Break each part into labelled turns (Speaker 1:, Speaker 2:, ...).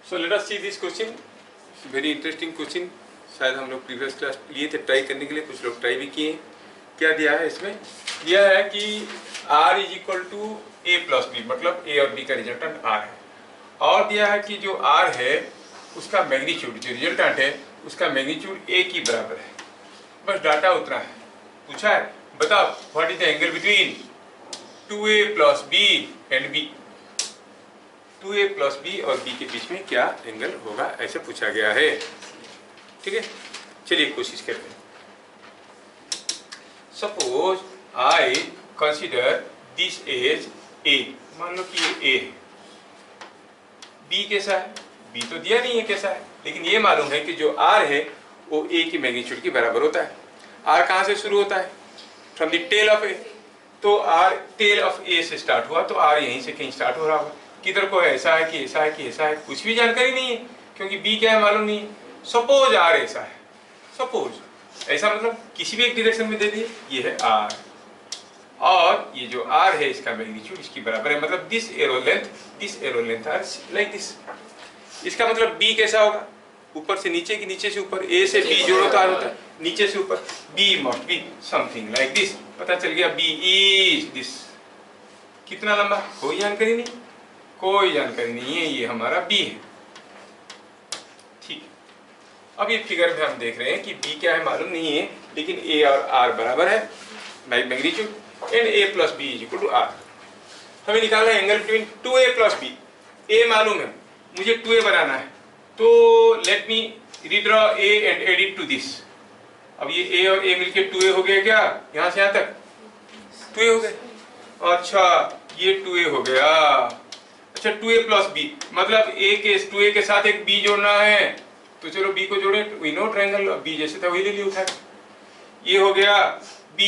Speaker 1: So let us see this question. Very interesting question. शायद हम लोग प्रीवियस क्लास लिए थे ट्राई करने के लिए, कुछ लोग ट्राई भी किए। क्या दिया है इसमें? दिया है कि R is equal to A plus B, मतलब A और B का रिजल्टेंट R है, और दिया है कि जो R है उसका मैग्नीट्यूड, जो रिजल्टेंट है उसका मैग्नीट्यूड A की बराबर है। बस डाटा उतना है। पूछा है बताओ what is the angle between 2A plus B and B। 2A plus B और B के बीच में क्या एंगल होगा, ऐसे पूछा गया है। ठीक है, चलिए कोशिश करते हैं। Suppose I consider this as A, मान लो कि ये A है। B कैसा है? B तो दिया नहीं है कैसा है, लेकिन ये मालूम है कि जो R है वो A की मैग्नीट्यूड के बराबर होता है। R कहाँ से शुरू होता है? From the tail of A। तो R टेल ऑफ A से स्टार्ट हुआ, तो R यहीं से कहीं स्टार्ट हो रहा होगा। किधर को ऐसा है कि ऐसा है कि ऐसा है, कुछ भी जानकारी नहीं है, क्योंकि B क्या है मालूम नहीं है। सपोज R ऐसा है, सपोज ऐसा मतलब किसी भी एक डायरेक्शन में दे दिए, ये है R, और ये जो R है इसका मैग्नीट्यूड इसकी बराबर है, मतलब this arrow length are like this. इसका मतलब B कैसा होगा? ऊपर से नीचे की, नीचे से ऊपर। A से B जोड़ो तो R होता है, नीचे से ऊपर। B must be something like this. पता चल गया B इज दिस। कितना लंबा? कोई जानकारी नहीं, कोई जानकारी नहीं है, ये हमारा B है। ठीक है, अब ये फिगर में हम देख रहे हैं कि B क्या है मालूम नहीं है, लेकिन A और R बराबर है magnitude, and A plus B is equal to R। हमें निकालना है angle between 2A plus B। A मालूम है, मुझे 2A बनाना है, तो let me redraw A and add it to this. अब ये A और A मिलके 2A हो गया क्या? यहाँ से यहाँ तक 2A हो गया। अच्छा, ये 2A हो गया। अच्छा, 2A प्लस B मतलब A के साथ एक B जोड़ना है, तो चलो B को जोड़े। वी नो ट्रायंगल, B जैसे था वही ले लिया उठा। ये हो गया B।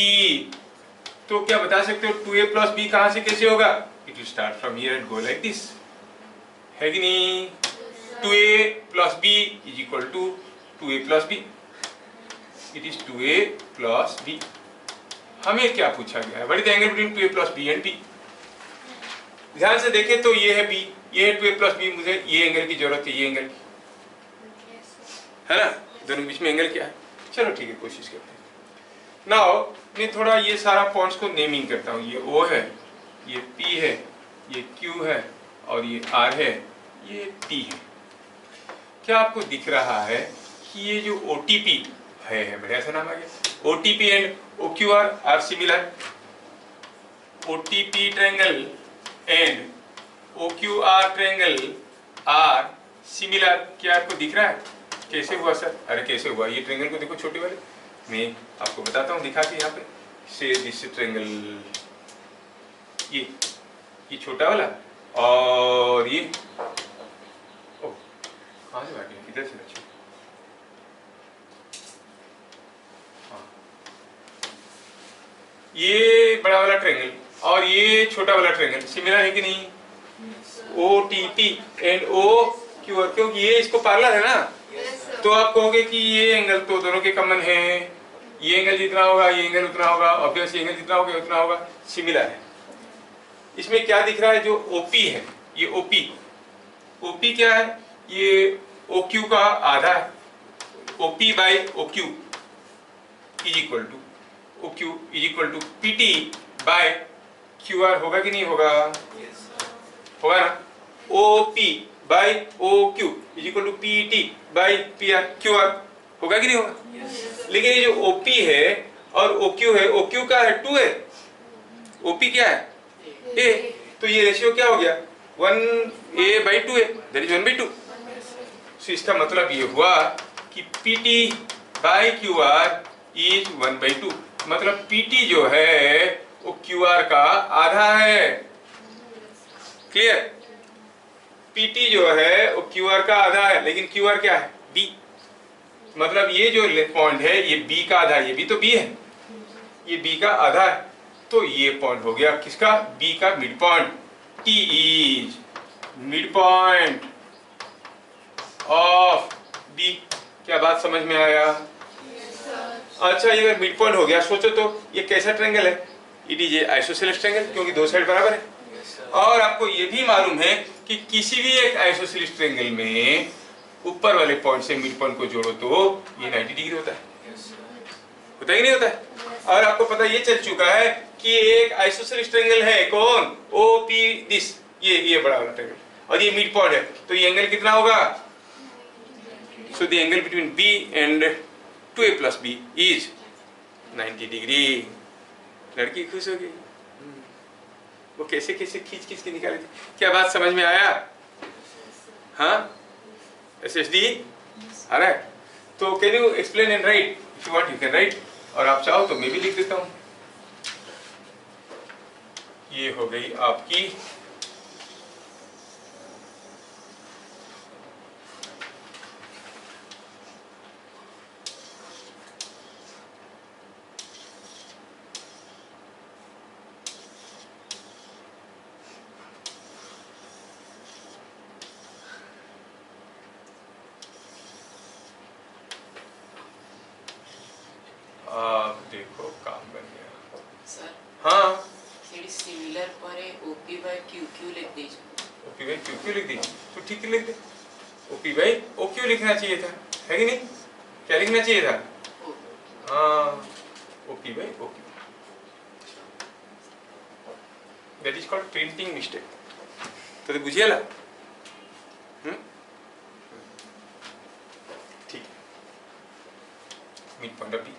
Speaker 1: तो क्या बता सकते हो 2A प्लस B कहाँ से कैसे होगा? It will start from here and go like this, है कि नहीं? 2A plus B is equal to 2A plus B। It is 2A plus B। हमें क्या पूछा गया है? What is the angle between 2A plus B and B। ध्यान से देखें तो ये है B, ये है 2A प्लस B। मुझे ये एंगल की जरूरत है, ये एंगल की, है ना? दोनों के बीच में एंगल क्या है? चलो ठीक है, कोशिश करते हैं। नाउ मैं थोड़ा ये सारा पॉइंट्स को नेमिंग करता हूँ। ये O है, ये P है, ये Q है, और ये R है, ये T है। क्या आपको दिख रहा है कि ये जो OTP है, बढ़िया सा नाम आ गया, OTP and OQR are similar. OTP triangle and OQR triangle are similar. क्या आपको दिख रहा है? कैसे हुआ सर? अरे कैसे हुआ? ये ट्रायंगल को देखो छोटे वाले, मैं आपको बताता हूँ दिखा के। यहाँ पे से दिस ट्रायंगल, ये छोटा वाला, और ये ओ कहाँ से भागे, किधर से बचे? हाँ, ये बड़ा वाला ट्रायंगल और ये छोटा वाला ट्रायंगल सिमिलर है कि नहीं? OTP एंड OQR, क्योंकि ये इसको पैरेलल है ना, तो आप कहोगे कि ये एंगल तो दोनों के कॉमन है। ये एंगल जितना होगा ये एंगल उतना होगा, ऑब्वियस ये एंगल जितना होगा उतना होगा, सिमिलर है। इसमें क्या दिख रहा है? जो OP है, ये OP क्या है? ये OQ का आधा है। OP by OQ is equal to OQ is equal to PT by QR। होगा कि नहीं होगा? होगा ना? OP by OQ is equal to PT by QR। होगा कि नहीं होगा? लेकिन ये जो OP है और OQ है, OQ का है 2 है, OP क्या है? A। तो ये रेशियो क्या हो गया? 1A by 2A, that is 1/2। सो इसका मतलब ये हुआ कि PT बाई QR इज 1/2। मतलब PT जो है वो QR का आधा है। क्लियर? PT जो है वो QR का आधा है, लेकिन QR क्या है? B। मतलब ये जो पॉइंट है ये B का आधा है, ये भी तो B है, ये B का आधा है। तो ये पॉइंट हो गया किसका? B का mid point. T is mid point of B। क्या बात समझ में आया? अच्छा, ये मिड पॉइंट हो गया, सोचो तो ये कैसा ट्रायंगल है? It is a isosceles triangle, क्योंकि दो साइड बराबर है। और आपको ये भी मालूम है कि किसी भी एक आइसोसेलेस ट्रायंगल में ऊपर वाले पॉइंट से मिड पॉइंट को जोड़ो तो ये 90 डिग्री होता है, होता ही नहीं होता है। और आपको पता ये चल चुका है कि एक आइसोसेलेस ट्रायंगल है कौन, ओपी दिस, ये बड़ा वाला ट्रायंगल, और ये मिड पॉइंट है, तो ये एंगल कितना होगा, so the angle between B and 2a plus B is 90 degree. लड़की खुश हो गई, वो कैसे कैसे खींच खींच के निकाले थे। क्या बात समझ में आया? हाँ, SSD आ रहा है? तो can you explain and right, if you want you can write, और आप चाहो तो मैं भी लिख देता हूँ। ये हो गई आपकी देखो काम बन गया
Speaker 2: सर।
Speaker 1: हाँ,
Speaker 2: सिमिलर पर OP by QQ लिख दीजिए।
Speaker 1: OP by QQ लिख दीजिए तो ठीक लिख दे। OP by OQ लिखना चाहिए था, है कि नहीं? क्या लिखना चाहिए था? हाँ, OP by OQ। That is called printing mistake। तो बुझिए ला, ठीक है। मिड पॉइंट ऑफ बी,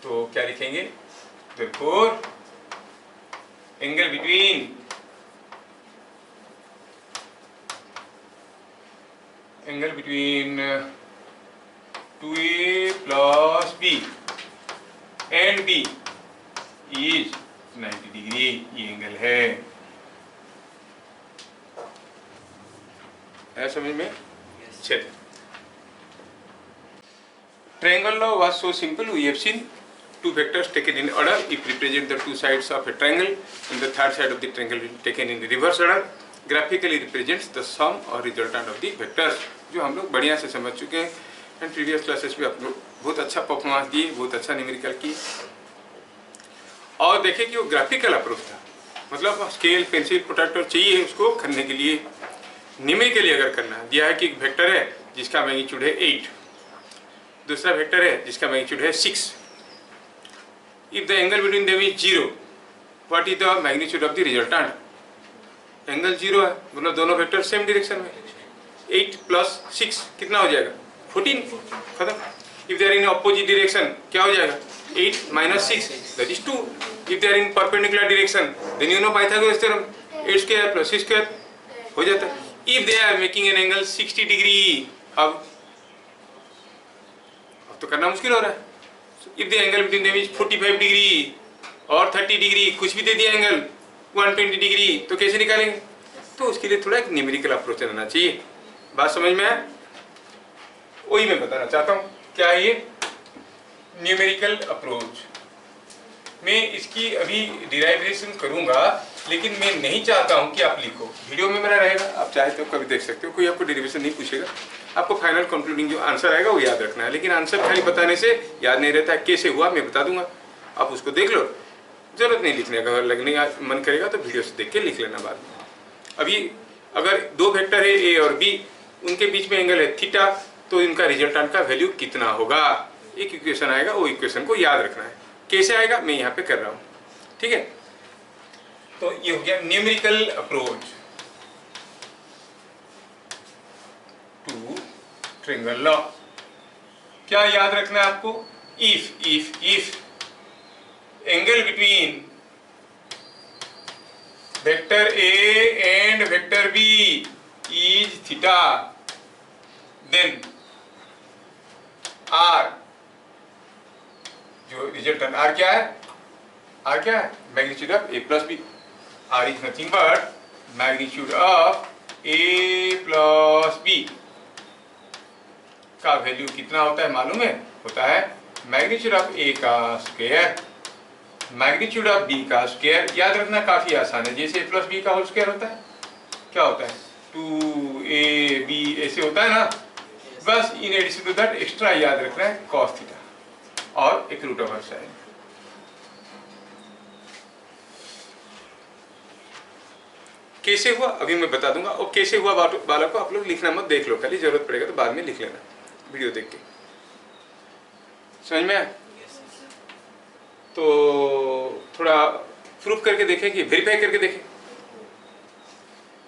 Speaker 1: तो क्या लिखेंगे? therefore angle between two A plus B and B is 90 degree, ये एंगल है समझ में? चलिए, triangle law was so simple. We have seen two vectors taken in order if represent the two sides of a triangle, and the third side of the triangle taken in the reverse order graphically represents the sum or resultant of the vectors, जो हम लोग बढ़िया से समझ चुके हैं। And previous classes में आप लोग बहुत अच्छा परफॉर्मेंस दिए, बहुत अच्छा न्यूमेरिकल किए, और देखें कि वो ग्राफिकल अप्रोच था, मतलब स्केल पेंसिल प्रोट्रैक्टर चाहिए उसको करने के लिए। न्यूमेरिकली अगर करना दिया है कि एक वेक्टर है जिसका मैग्नीट्यूड है 8, दूसरा वेक्टर है जिसका मैग्नीट्यूड है 6, if the angle between them is 0, what is the magnitude of the resultant? Angle 0 है, मतलब दोनों वेक्टर सेम डायरेक्शन में। 8 प्लस 6 कितना हो जाएगा? 14, खत्म। if they are in opposite direction क्या हो जाएगा? 8 minus 6 that is 2. if they are in perpendicular direction then you know Pythagoras theorem, 8 square plus 6 square हो जाता है। if they are making an angle 60 degree, अब तो करना मुश्किल हो रहा है। if the angle between them is 45 degree और 30 डिग्री, कुछ भी दे दिया एंगल 120 डिग्री, तो कैसे निकालेंगे? तो उसके लिए थोड़ा एक न्यूमेरिकल अप्रोच रहना चाहिए। बात समझ में आया? वही मैं बताना चाहता हूँ, क्या है ये न्यूमेरिकल अप्रोच। मैं इसकी अभी डिराइवेशन करूंगा, लेकिन मैं नहीं चाहता हूं कि आप लिखो, वीडियो में मेरा रहेगा, आप चाहे तो कभी देख सकते हो, कोई आपको डेरिवेशन नहीं पूछेगा। आपको फाइनल कंक्लूडिंग जो आंसर आएगा वो याद रखना है, लेकिन आंसर खाली बताने से याद नहीं रहता। कैसे हुआ मैं बता दूंगा, आप उसको देख लो, जरूरत नहीं लिखने का। अगर लगने का मन करेगा तो वीडियो से देख के लिख लेना बाद में। अभी अगर दो वेक्टर है ए और बी, उनके बीच में एंगल है थीटा, तो इनका रिजल्टेंट का वैल्यू कितना होगा, एक इक्वेशन आएगा, वो इक्वेशन को याद रखना है। कैसे आएगा मैं यहाँ पे कर रहा हूँ, ठीक है। तो ये हो गया numerical approach to triangle law. क्या याद रखना है आपको? If angle between vector A and vector B is theta, then R, जो रिजल्टेंट आर क्या है? आर क्या है? Magnitude of A plus B. R is nothing but magnitude of A plus B का वैल्यू कितना होता है मालूम है? होता है मैग्नीट्यूड ऑफ ए का स्क्वायर मैग्नीट्यूड ऑफ बी का स्क्वायर। याद रखना काफी आसान है, जैसे ए प्लस बी का होल स्क्वायर होता है, क्या होता है? 2ab ऐसे होता है ना। बस in addition to that extra याद रखना है cos थीटा और एक रूट ओवर साइन। कैसे हुआ अभी मैं बता दूंगा, और कैसे हुआ वाला को आप लोग लिखना मत, देख लो खाली, जरूरत पड़ेगा तो बाद में लिख लेना वीडियो देख के। समझ में आया? तो थोड़ा प्रूफ करके देखें कि वेरीफाई करके देखें,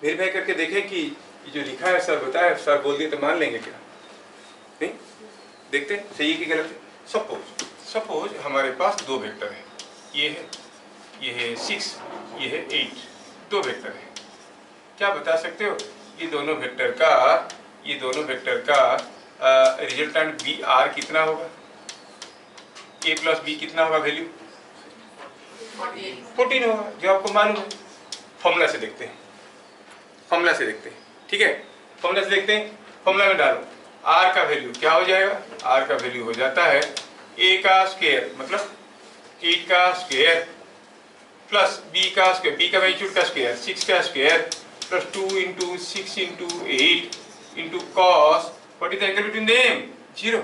Speaker 1: वेरीफाई करके देखें कि ये जो लिखा है सर बताया, सर बोल दिए तो मान लेंगे क्या? नहीं, देखते हैं सही है कि गलत है। सपोज हमारे पास दो वेक्टर है, ये है 6, ये है 8, दो वेक्टर है। क्या बता सकते हो ये दोनों वेक्टर का रिजल्टेंट बी आर कितना होगा? ए प्लस बी कितना होगा वैल्यू? 14 होगा, जो आपको मालूम है। फॉर्मूला से देखते हैं, ठीक है, फॉर्मूला से देखते हैं। फॉर्मूला में डालो, आर का वैल्यू क्या हो जाएगा? आर का वैल्यू हो जाता है ए का स्क्वायर मतलब 8 का स्क्वायर प्लस बी का स्क्वायर, बी का मैग्नीट्यूड का स्क्वायर 6 का square plus 2 into 6 into 8 into cos, what is the angle between them? 0।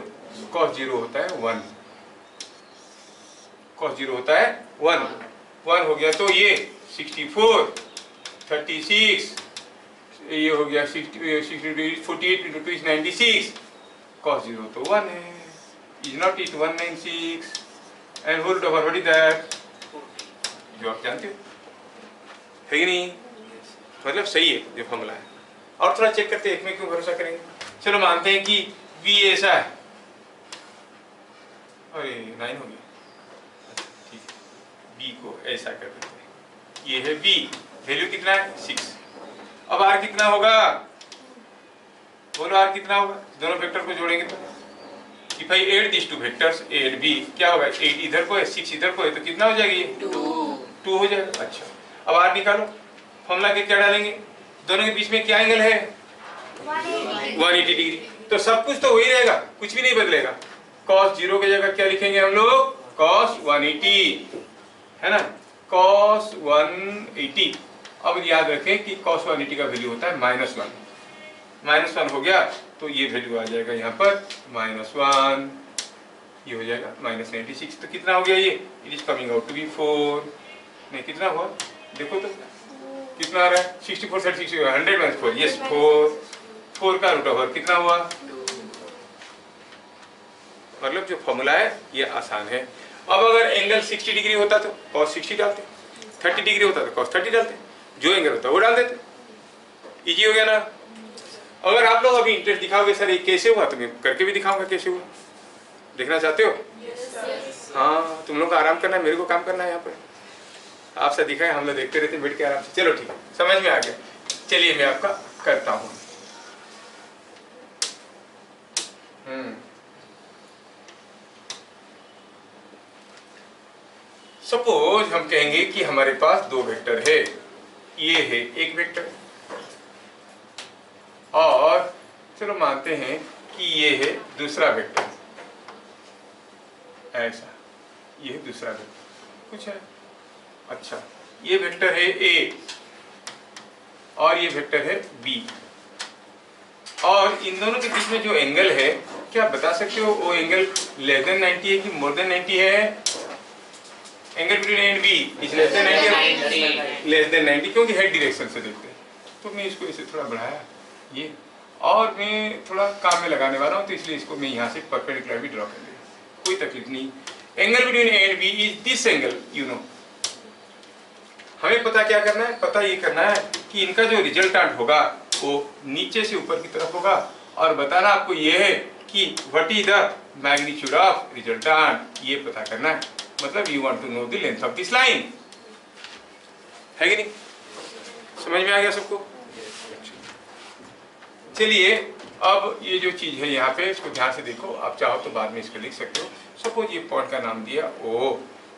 Speaker 1: Cos 0 होता है 1, कॉस 0 होता है 1 हो गया। तो ये 64 36, ये हो गया 48 इंटू 2 इज 96, कॉस 0 तो 1 है। Is not it 196 and whole over what is that? जो आप जानते हो है कि नहीं? मतलब सही है जो फॉर्मूला है। और थोड़ा चेक करते हैं, एक में क्यों भरोसा करेंगे। चलो मानते हैं कि v ऐसा है, अरे 9 हो गया, ठीक है, b को ऐसा कर देते हैं, ये है v, वैल्यू कितना है 6। अब r कितना होगा? बोलो r कितना होगा? दोनों वेक्टर को जोड़ेंगे तो if I add these two vectors a and b, क्या होगा? 8 इधर को है 6 इधर को है, तो कितना हो जाएगा ये? 2 हो जाएगा। अच्छा, अब r निकालो, फॉर्मूला के क्या डालेंगे? दोनों के बीच में क्या एंगल है? 180 डिग्री। तो सब कुछ तो वही रहेगा, कुछ भी नहीं बदलेगा। cos 0 की जगह क्या लिखेंगे हम लोग? cos 180, है ना, cos 180। अब याद रखें कि cos 180 का वैल्यू होता है -1 हो गया, तो ये वैल्यू आ जाएगा यहाँ पर -1, ये हो जाएगा -96। तो कितना हो गया ये? It is coming out to be 4। नहीं, कितना हुआ देखो तो, कितना आ रहा है? 64 से 60 100 माइनस 4, यस 4 का रूट ओवर कितना हुआ? मतलब जो फॉर्मूला है ये आसान है। अब अगर एंगल 60 डिग्री होता तो cos 60 डालते, 30 डिग्री होता तो cos 30 डालते, जो एंगल होता वो डाल देते, इजी हो गया ना। अगर आप लोग अभी इंटरेस्ट दिखाओगे सर ये कैसे हुआ, तो मैं करके भी दिखाऊंगा कैसे हुआ। देखना चाहते हो? हाँ, तुम लोग को आराम करना है, मेरे को काम करना है यहाँ पर। आपसे दिखाए, हम लोग देखते रहते हैं बैठ के आराम से। चलो ठीक है, समझ में आ गया। चलिए मैं आपका करता हूँ। सपोज हम कहेंगे कि हमारे पास दो वेक्टर है, ये है एक वेक्टर, और चलो मानते हैं कि ये है दूसरा वेक्टर, ऐसा, ये है दूसरा वेक्टर कुछ है। अच्छा, ये वेक्टर है A और ये वेक्टर है B, और इन दोनों के बीच में जो एंगल है, क्या बता सकते हो वो एंगल लेस देन 90 है कि मोर देन 90 है? Angle between A and B is less than 90, less than 90, क्योंकि हेड डायरेक्शन से देखते हैं। तो मैं इसको इसे थोड़ा बढ़ाया ये, और मैं थोड़ा काम में लगाने वाला हूँ, तो इसलिए इसको मैं यहाँ से परपेंडिकुलर भी ड्रॉ कर दिया, कोई तकलीफ नहीं। Angle between A and B is this angle, you know. हमें पता क्या करना है? पता ये करना है कि इनका जो रिजल्टेंट होगा वो नीचे से ऊपर की तरफ होगा, और बताना आपको ये है कि what is the magnitude of resultant, ये पता करना है। मतलब you want to know the length of this line, है कि नहीं? समझ में आ गया सबको? चलिए, अब ये जो चीज है यहाँ पे, इसको ध्यान से देखो। आप चाहो तो बाद में इसको लिख सकते हो। सपोज ये पॉइंट का नाम दिया O,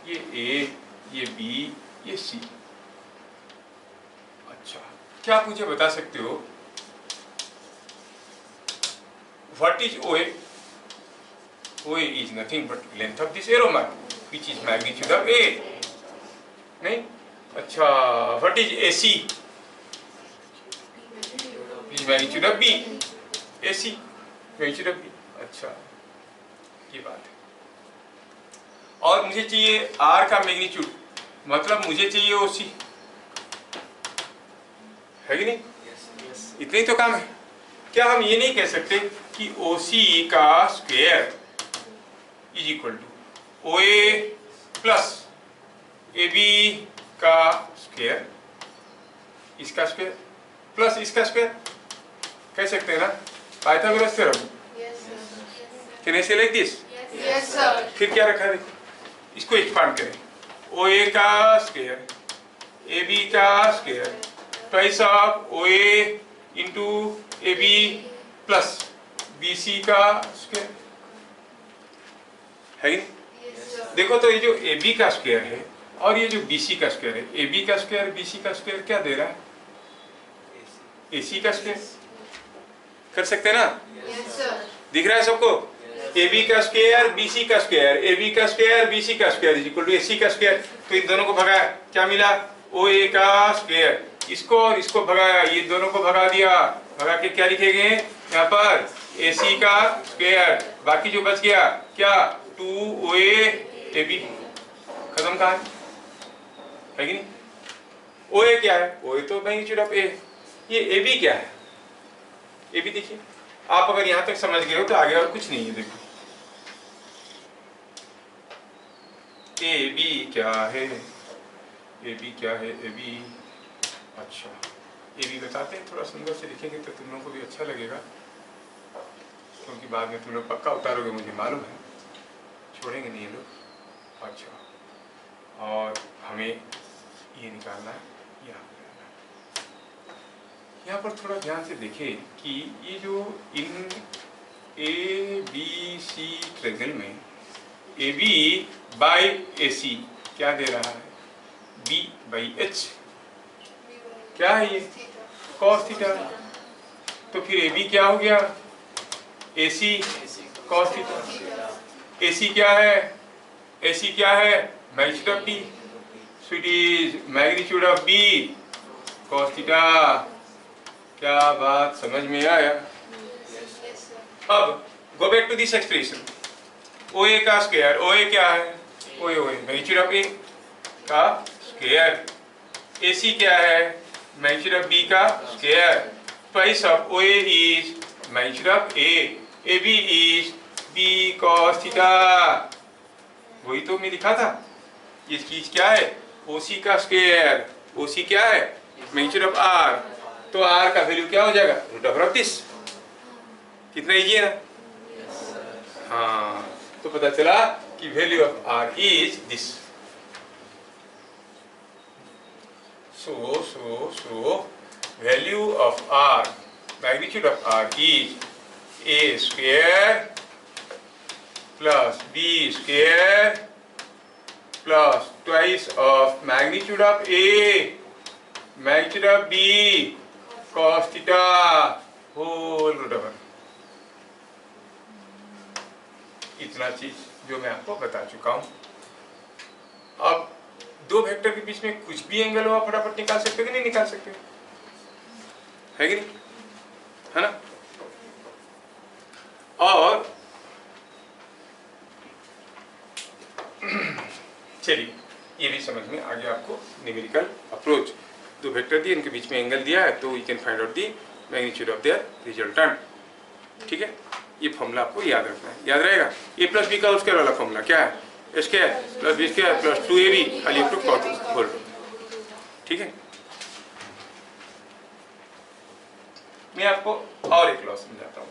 Speaker 1: ये A, ये B, ये C। अच्छा, क्या आप मुझे बता सकते हो what is OA? OA is nothing but length of this arrow mark which is magnitude of A, नहीं? अच्छा, what is AC? is magnitude of B, AC magnitude of B। अच्छा, ये बात है। और मुझे चाहिए R का मैग्नीट्यूड, मतलब मुझे चाहिए OC। है कि नहीं? इतने ही तो काम है। क्या हम ये नहीं कह सकते कि OC का square is equal to OA plus AB का स्क्वायर, इसका स्क्वायर प्लस इसका स्क्वायर? कह सकते हैं ना, पाइथागोरस थ्योरम। कैन आई से लाइक दिस?
Speaker 3: Yes, sir.
Speaker 1: फिर क्या रखा है, इसको एक्सपांड करें, OA का स्क्वायर AB का square twice of OA into AB plus BC का स्क्वायर, है कि नहीं?
Speaker 3: Yes, sir.
Speaker 1: देखो तो ये जो AB का स्क्वायर है और ये जो BC का स्क्वायर है, AB का स्क्वायर BC का स्क्वायर क्या दे रहा है? AC का स्क्वायर। कर सकते हैं ना?
Speaker 3: Yes, sir.
Speaker 1: दिख रहा है सबको? AB का स्क्वायर BC का स्क्वायर, AB का स्क्वायर BC का square is equal to AC का स्क्वायर। तो इन दोनों को भगाया, क्या मिला? OA का स्क्वायर। इसको और इसको भगाया, ये दोनों को भगा दिया, भगा के क्या लिखेंगे यहाँ पर? AC का स्क्वायर। बाकी जो बच गया क्या? 2OA AB। खत्म कहाँ है कि नहीं? OA क्या है? OA तो मैग्नीट्यूड ऑफ A। ये AB क्या है? AB देखिए, आप अगर यहां तक समझ गए हो तो आगे और कुछ नहीं है। देखो AB क्या है? AB क्या है? AB, अच्छा AB बताते हैं, थोड़ा सुंदर से लिखेंगे तो तुम लोगों को भी अच्छा लगेगा, क्योंकि बाद में तुम लोग पक्का उतारोगे, मुझे मालूम है, छोड़ेंगे नहीं ये लोग। अच्छा, और हमें ये निकालना है, यहाँ पर थोड़ा ध्यान से देखें कि ये जो इन ABC ट्रायंगल में AB बाई AC क्या दे रहा है? B by H। क्या है ये? cos theta. तो फिर AB क्या हो गया? AC cos theta. AC क्या है? AC क्या है? Magnitude of B, so it is magnitude of B cos theta. क्या बात समझ में आया? अब go back to this expression, OA का स्क्वायर, OA क्या है? OA मैग्नीट्यूड ऑफ A का स्क्वायर, AC क्या है? मैग्नीट्यूड ऑफ B का square, twice of OA is magnitude of A, AB is B cos theta. वही तो मैं लिखा था। ये चीज क्या है? OC का स्क्वायर। OC क्या है? Magnitude of R। तो R का वैल्यू क्या हो जाएगा? Root over of this. कितना इजी है ना? हाँ, तो पता चला कि value of R is this. So value of R, magnitude of R is A square plus B square plus twice of magnitude of A, magnitude of B cos theta whole root over. इतना चीज जो मैं आपको बता चुका हूं। अब दो वेक्टर के बीच में कुछ भी एंगल हो, आप फटाफट निकाल सकते हो कि नहीं निकाल सकते? है कि नहीं? है ना? और चलिए ये भी समझ में आ गया आपको, न्यूमेरिकल अप्रोच। दो वेक्टर दिए, इनके बीच में एंगल दिया है, तो you can find out the magnitude of their resultant. ठीक है, ये फॉर्मूला आपको याद रखना है, याद रहेगा। A प्लस बी का स्क्वायर वाला फॉर्मूला क्या है? A square plus B square plus 2AB खाली टू कॉट होल। ठीक है, मैं आपको और एक लॉ समझाता हूँ।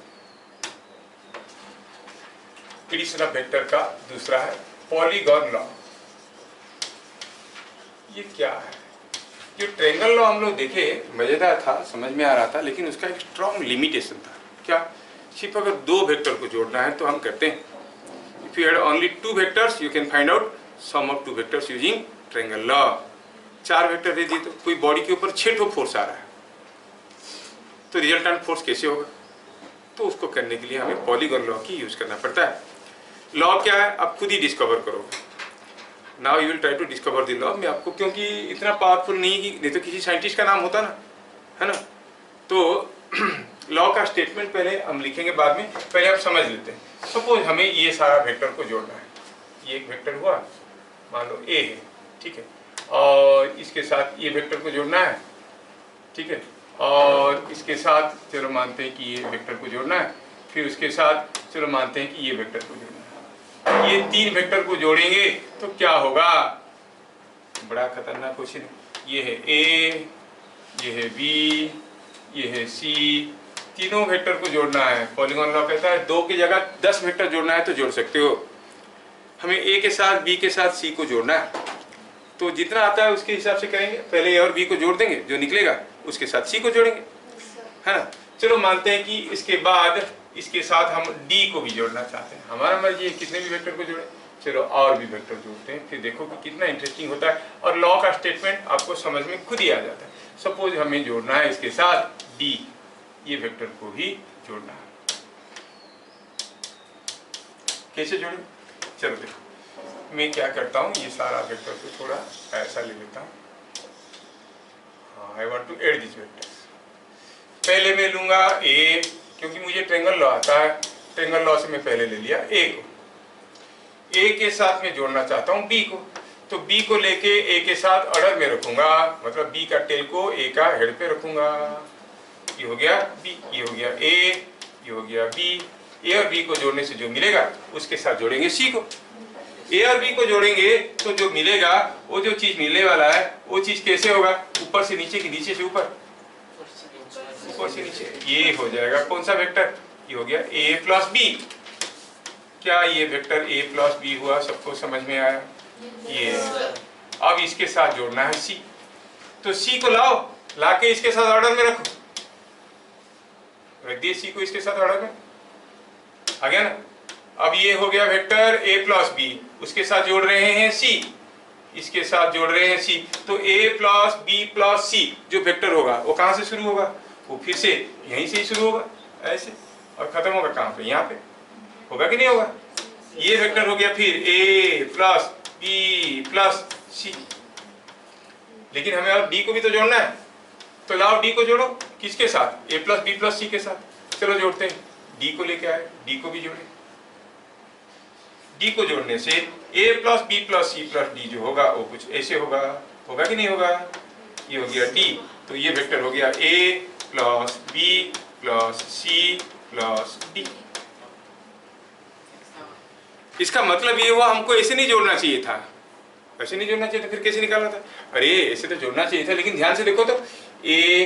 Speaker 1: एडिशन ऑफ वेक्टर का दूसरा है पॉलीगॉन लॉ। ये क्या है? जो ट्रायंगल लॉ हम लोग देखे, मजेदार था, समझ में आ रहा था, लेकिन उसका एक स्ट्रॉन्ग लिमिटेशन था। क्या? सिर्फ अगर दो वेक्टर को जोड़ना है तो हम करते हैं, if you had only two vectors you can find out sum of two vectors using triangle law. चार वेक्टर दे दिए तो कोई बॉडी के ऊपर 6 ठो फोर्स आ रहा है, तो रिजल्टेंट फोर्स कैसे होगा? तो उसको करने के लिए हमें पॉलीगॉन लॉ की यूज करना पड़ता है। लॉ क्या है आप खुद ही डिस्कवर करोगे। Now you will try to discover the law. मैं आपको, क्योंकि इतना पावरफुल नहीं कि नहीं तो किसी साइंटिस्ट का नाम होता ना, है ना। तो लॉ का स्टेटमेंट पहले हम लिखेंगे बाद में, पहले आप समझ लेते हैं। सपोज हमें ये सारा वेक्टर को जोड़ना है, ये एक वेक्टर हुआ, मान लो A है, ठीक है, और इसके साथ ये वेक्टर को जोड़ना है, ठीक है, और इसके साथ चलो मानते हैं कि ये वेक्टर को जोड़ना है, फिर उसके साथ चलो मानते हैं कि ये वेक्टर को जोड़ना है। ये 3 वेक्टर को जोड़ेंगे तो क्या होगा? बड़ा खतरनाक क्वेश्चन है। ये है ए, ये है बी, ये है सी, तीनों वेक्टर को जोड़ना है। पॉलीगॉन लॉ कहता है 2 की जगह 10 वेक्टर जोड़ना है तो जोड़ सकते हो। हमें ए के साथ बी के साथ सी को जोड़ना है, तो जितना आता है उसके हिसाब से करेंगे। पहले ए और बी को जोड़ देंगे, जो निकलेगा उसके साथ सी को जोड़ेंगे, है ना। चलो मानते हैं कि इसके बाद इसके साथ हम डी को भी जोड़ना चाहते हैं। हमारा मर्जी है कितने भी वेक्टर को जोड़े। चलो और भी वेक्टर जोड़ते हैं, फिर देखो कि कितना इंटरेस्टिंग होता है और लॉ का स्टेटमेंट आपको समझ में खुद ही आ जाता है। सपोज हमें जोड़ना है इसके साथ डी, ये वेक्टर को ही जोड़ना है। कैसे जोड़े? चलो देखो, मैं क्या करता हूँ, ये सारा वेक्टर को थोड़ा ऐसा ले लेता हूँ। हाँ, I want to add this vector. पहले मैं लूंगा ए, क्योंकि मुझे ट्रायंगल लॉ आता है। ट्रायंगल लॉ से मैं पहले ले लिया ए को। ए के साथ मैं जोड़ना चाहता हूँ बी को, तो बी को लेके ए के साथ ऑर्डर में रखूंगा, मतलब बी का टेल को ए का हेड पे रखूंगा। ये हो गया बी, ये हो गया ए, ये हो गया बी। ए और बी को जोड़ने से जो मिलेगा उसके साथ जोड़ेंगे सी को। ए और बी को जोड़ेंगे तो जो मिलेगा, वो जो चीज मिलने वाला है वो चीज कैसे होगा? ऊपर से नीचे कि नीचे से ऊपर? ऊपर से नीचे। ये हो जाएगा कौन सा वेक्टर? ये हो गया ए प्लस बी। क्या ये वेक्टर ए प्लस बी हुआ? सबको समझ में आया? ये अब इसके साथ जोड़ना है सी, तो सी को लाओ, लाके इसके साथ ऑर्डर में रखो, रख दिए सी को इसके साथ ऑर्डर में, आ गया ना। अब ये हो गया वेक्टर ए प्लस बी, उसके साथ जोड़ रहे हैं सी, इसके साथ जोड़ रहे हैं सी, तो ए प्लस बी प्लस सी जो वेक्टर होगा वो कहां से शुरू होगा? वो फिर से यहीं से ही शुरू होगा ऐसे, और खत्म होगा कहां पे? यहाँ पे। होगा कि नहीं होगा? ये वेक्टर हो गया फिर ए प्लस बी प्लस सी। लेकिन हमें अब डी को भी तो जोड़ना है, तो लाओ डी को जोड़ो। किसके साथ? ए प्लस बी प्लस सी के साथ। चलो जोड़ते हैं, डी को लेके आए, डी को भी जोड़े। डी को जोड़ने से A plus B plus C plus D जो होगा वो कुछ ऐसे होगा। होगा कि नहीं होगा? ये हो गया डी, तो ये वेक्टर हो गया A plus B plus C plus D. इसका मतलब ये हुआ हमको ऐसे नहीं जोड़ना चाहिए था। ऐसे नहीं जोड़ना चाहिए था, फिर कैसे निकालना था? अरे ऐसे तो जोड़ना चाहिए था, लेकिन ध्यान से देखो तो ए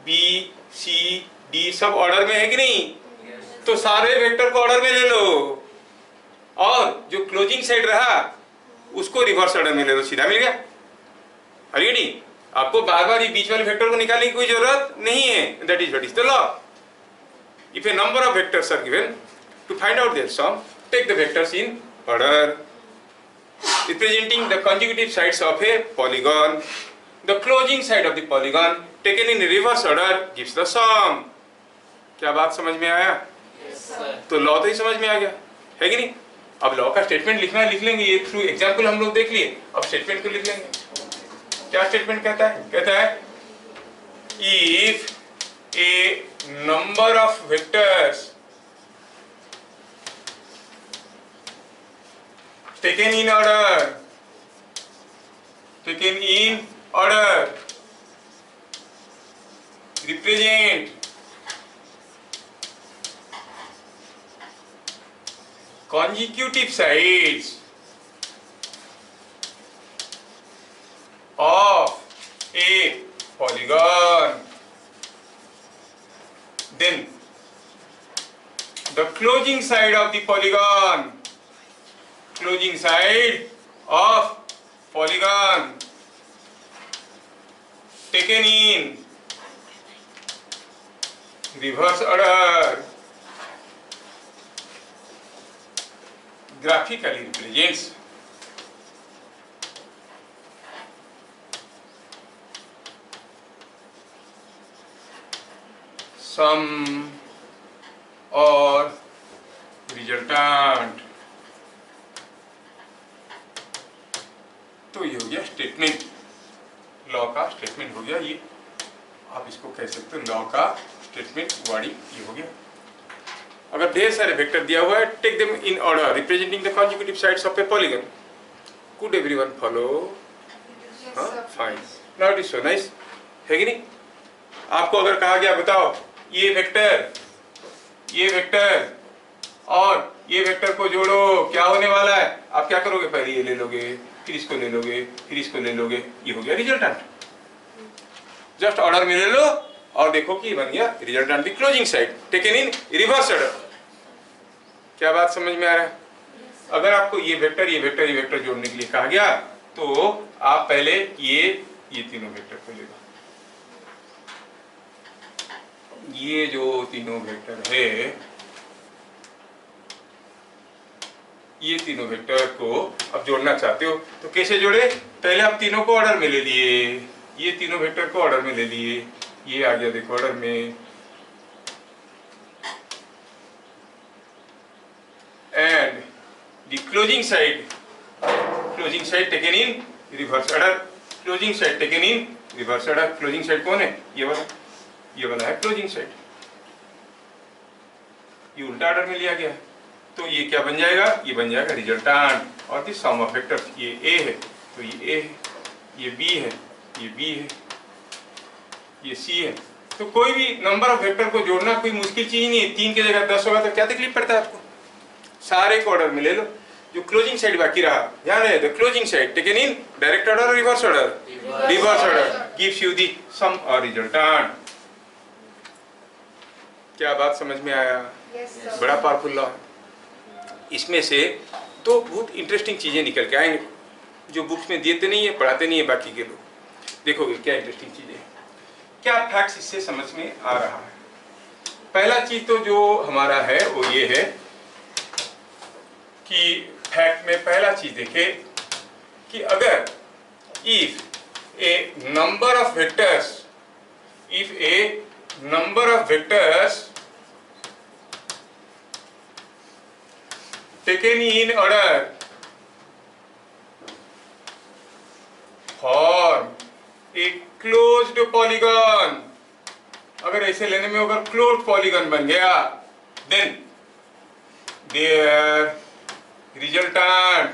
Speaker 1: बी सी डी सब ऑर्डर में है कि नहीं? तो सारे वेक्टर को ऑर्डर में ले लो, और जो क्लोजिंग साइड रहा उसको रिवर्स ऑर्डर में ले लो, सीधा मिल गया। अरे आपको बार बार ये बीच वाले वेक्टर को निकालने की कोई जरूरत नहीं है। That is what is the law. If a number of vectors are given, to find out their sum, take the vectors in order representing the consecutive sides of a polygon. The closing side of the polygon taken in reverse order gives the sum. क्या बात समझ में आया?
Speaker 2: Yes, sir.
Speaker 1: तो law तो ही समझ में आ गया, है कि नहीं? अब लॉ का स्टेटमेंट लिखना है, लिख लेंगे। ये थ्रू एग्जाम्पल हम लोग देख लिए, अब स्टेटमेंट को लिख लेंगे। क्या स्टेटमेंट कहता है? कहता है if a number of vectors taken in order represent consecutive sides of a polygon, then the closing side of the polygon, closing side of polygon taken in reverse order graphically represents sum or resultant। तो ये हो गया statement, law का statement हो गया। ये आप इसको कह सकते हो लॉ का स्टेटमेंट वर्डिंग, ये हो गया। अगर ढेर सारे वेक्टर दिया हुआ है, take them in order representing the consecutive sides of a polygon. Could everyone follow? हाँ, fine. Now it is so nice, है कि नहीं? आपको अगर कहा गया बताओ ये वेक्टर और ये वेक्टर को जोड़ो, क्या होने वाला है? आप क्या करोगे? पहले ये ले लोगे, फिर इसको ले लोगे, फिर इसको ले लोगे, ये हो गया रिजल्टेंट। जस्ट ऑर्डर में ले लो और देखो कि बन गया resultant the closing side taken in reverse order. क्या बात समझ में आ रहा है? अगर आपको ये वेक्टर जोड़ने के लिए कहा गया तो आप पहले ये तीनों वेक्टर को ले लो। ये जो तीनों वेक्टर है, ये तीनों वेक्टर को अब जोड़ना चाहते हो तो कैसे जोड़े? पहले आप तीनों को ऑर्डर में ले लिए, ये तीनों वेक्टर को ऑर्डर में ले लिए, ये आ गया देखो ऑर्डर में, and the closing side taken in reverse order, closing side taken in reverse order. Closing side कौन है? ये वाला है क्लोजिंग साइड, ये उल्टा ऑर्डर में लिया गया है। तो ये क्या बन जाएगा? ये बन जाएगा रिजल्टेंट और द सम ऑफ वेक्टर्स। ये ए है तो ये ए है, ये बी है, ये बी है, ये सी है। तो कोई भी नंबर ऑफ वेक्टर को जोड़ना कोई मुश्किल चीज नहीं है। 3 की जगह 10 होगा तो क्या तकलीफ पड़ता है आपको? सारे को ऑर्डर में ले लो। जो क्लोजिंग साइड बाकी रहा, ध्यान रहे, the closing side taken in direct order और reverse order, reverse order gives you the sum और रिजल्टेंट। क्या बात समझ में आया? बड़ा पावरफुल लॉ है। इसमें से तो बहुत इंटरेस्टिंग चीजें निकल के आएंगे जो बुक्स में देते नहीं है, पढ़ाते नहीं है बाकी के लोग। देखोगे क्या इंटरेस्टिंग चीजें, क्या फैक्ट्स इससे समझ में आ रहा है। पहला चीज तो जो हमारा है वो ये है कि फैक्ट में पहला चीज देखे कि अगर if a number of vectors taken in order form a closed polygon, अगर ऐसे लेने में अगर क्लोज्ड पॉलीगन बन गया then their resultant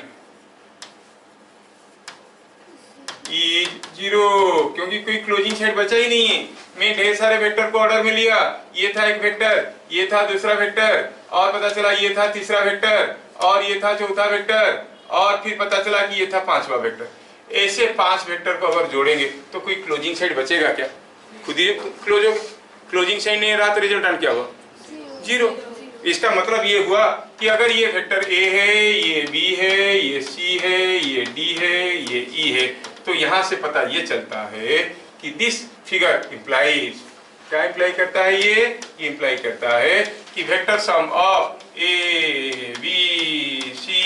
Speaker 1: is 0, क्योंकि कोई क्लोजिंग साइड बचा ही नहीं है। मैं ढेर सारे वेक्टर को ऑर्डर में लिया, ये था एक वेक्टर, ये था दूसरा वेक्टर, और पता चला ये था तीसरा वेक्टर, और ये था चौथा वेक्टर, और फिर पता चला कि ये था पांचवा वेक्टर। ऐसे 5 वेक्टर को अगर जोड़ेंगे तो कोई क्लोजिंग साइड बचेगा क्या? खुद ही क्लोज हो गया। क्लोजिंग साइड नहीं रहा तो रिजल्टेंट क्या हुआ? 0। इसका मतलब ये हुआ कि अगर ये वेक्टर ए है, ये बी है, ये सी है, ये डी है, ये ई है, तो यहां से पता ये चलता है कि दिस फिगर इंप्लाइज, क्या इंप्लाई करता है? ये इंप्लाई करता है कि vector sum of A B C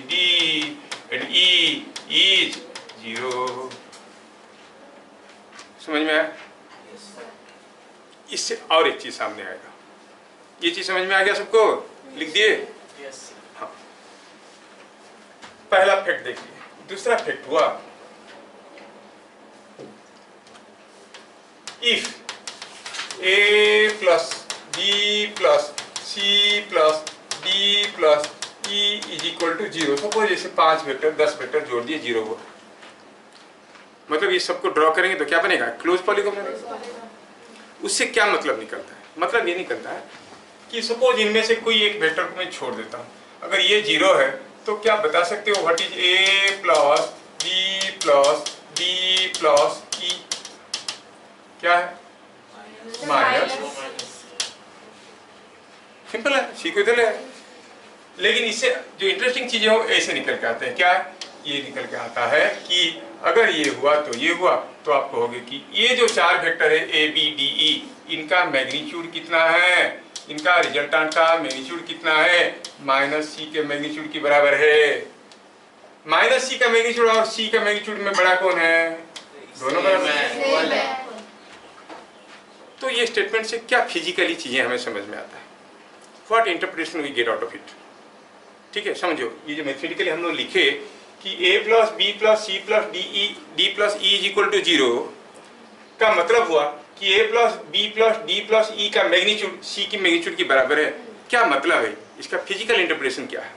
Speaker 1: D and E is 0। समझ में आया? इससे और एक चीज सामने आएगा। ये चीज समझ में आ गया सबको? लिख दिए? हाँ। पहला फैक्ट देखिए। दूसरा फैक्ट हुआ if a plus b plus c plus d plus e is equal to 0। Suppose जैसे 5 वेक्टर 10 वेक्टर जोड़ दिए 0 हुआ, मतलब ये सबको ड्रॉ करेंगे तो क्या बनेगा? क्लोज पॉलीगॉन बनेगा। उससे क्या मतलब निकलता है? मतलब ये निकलता है कि सपोज इनमें से कोई एक वेक्टर को मैं छोड़ देता हूँ, अगर ये 0 है तो क्या बता सकते हो what is a plus b plus d plus e? क्या है? माइनस। सिंपल है, सीखो इधर है। लेकिन इससे जो इंटरेस्टिंग चीजें हो ऐसे निकल के आते हैं। क्या है? ये निकल के आता है कि अगर ये हुआ तो ये हुआ, तो आप कहोगे कि ये जो 4 वेक्टर है ए बी डी ई, इनका मैग्नीट्यूड कितना है? इनका रिजल्टेंट का मैग्नीट्यूड कितना है? माइनस सी के मैग्नीट्यूड की बराबर है। माइनस सी का मैग्नीट्यूड और सी का मैग्नीट्यूड में बड़ा कौन है? दोनों बराबर है। तो ये स्टेटमेंट से क्या फिजिकली चीजें हमें समझ में आता है? What interpretation we get out of it. ठीक है, समझो ये जो मैथमेटिकली हम लोग लिखे कि a plus B plus C plus D plus E is equal to 0 का मतलब हुआ कि a plus B plus D plus E का मैग्नीट्यूड c की मैग्नीट्यूड के बराबर है। क्या मतलब है इसका? फिजिकल इंटरप्रिटेशन क्या है?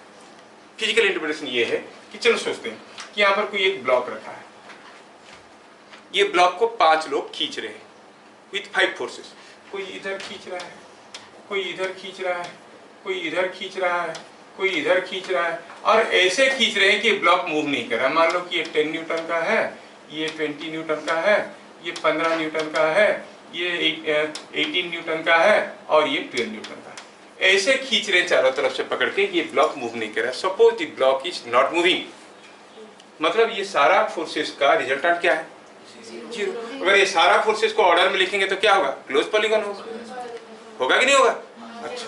Speaker 1: फिजिकल इंटरप्रिटेशन ये है कि चलो सोचते हैं कि यहाँ पर कोई एक ब्लॉक रखा है, ये ब्लॉक को 5 लोग खींच रहे हैं, विथ 5 फोर्सेस। कोई इधर खींच रहा है, कोई इधर खींच रहा है, कोई इधर खींच रहा है, कोई इधर खींच रहा है, और ऐसे खींच रहे हैं कि ब्लॉक मूव नहीं कर रहा। मान लो कि ये 10 न्यूटन का है, ये 20 न्यूटन का है, ये 15 न्यूटन का है, ये 18 न्यूटन का है, और ये 12 न्यूटन का है। ऐसे खींच रहे हैं चारों तरफ से पकड़ के, ये ब्लॉक मूव नहीं कर रहा। Suppose the block is not moving, मतलब ये सारा फोर्सेस का रिजल्टेंट क्या है? जीरो। अगर ये सारा फोर्सेस को ऑर्डर में लिखेंगे तो क्या होगा? क्लोज पॉलीगॉन होगा कि नहीं होगा? अच्छा,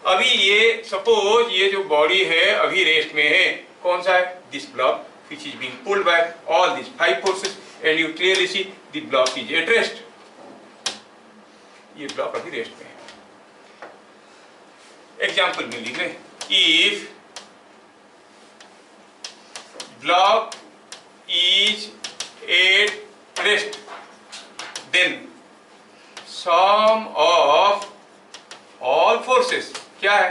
Speaker 1: अभी ये सपोज ये जो बॉडी है अभी रेस्ट में है, कौन सा है? This block which is being pulled by all these 5 forces, and you clearly see the block is at rest. ये ब्लॉक अभी रेस्ट में है। एग्जाम्पल में लिख लें, if block is at rest, then sum of all forces क्या है?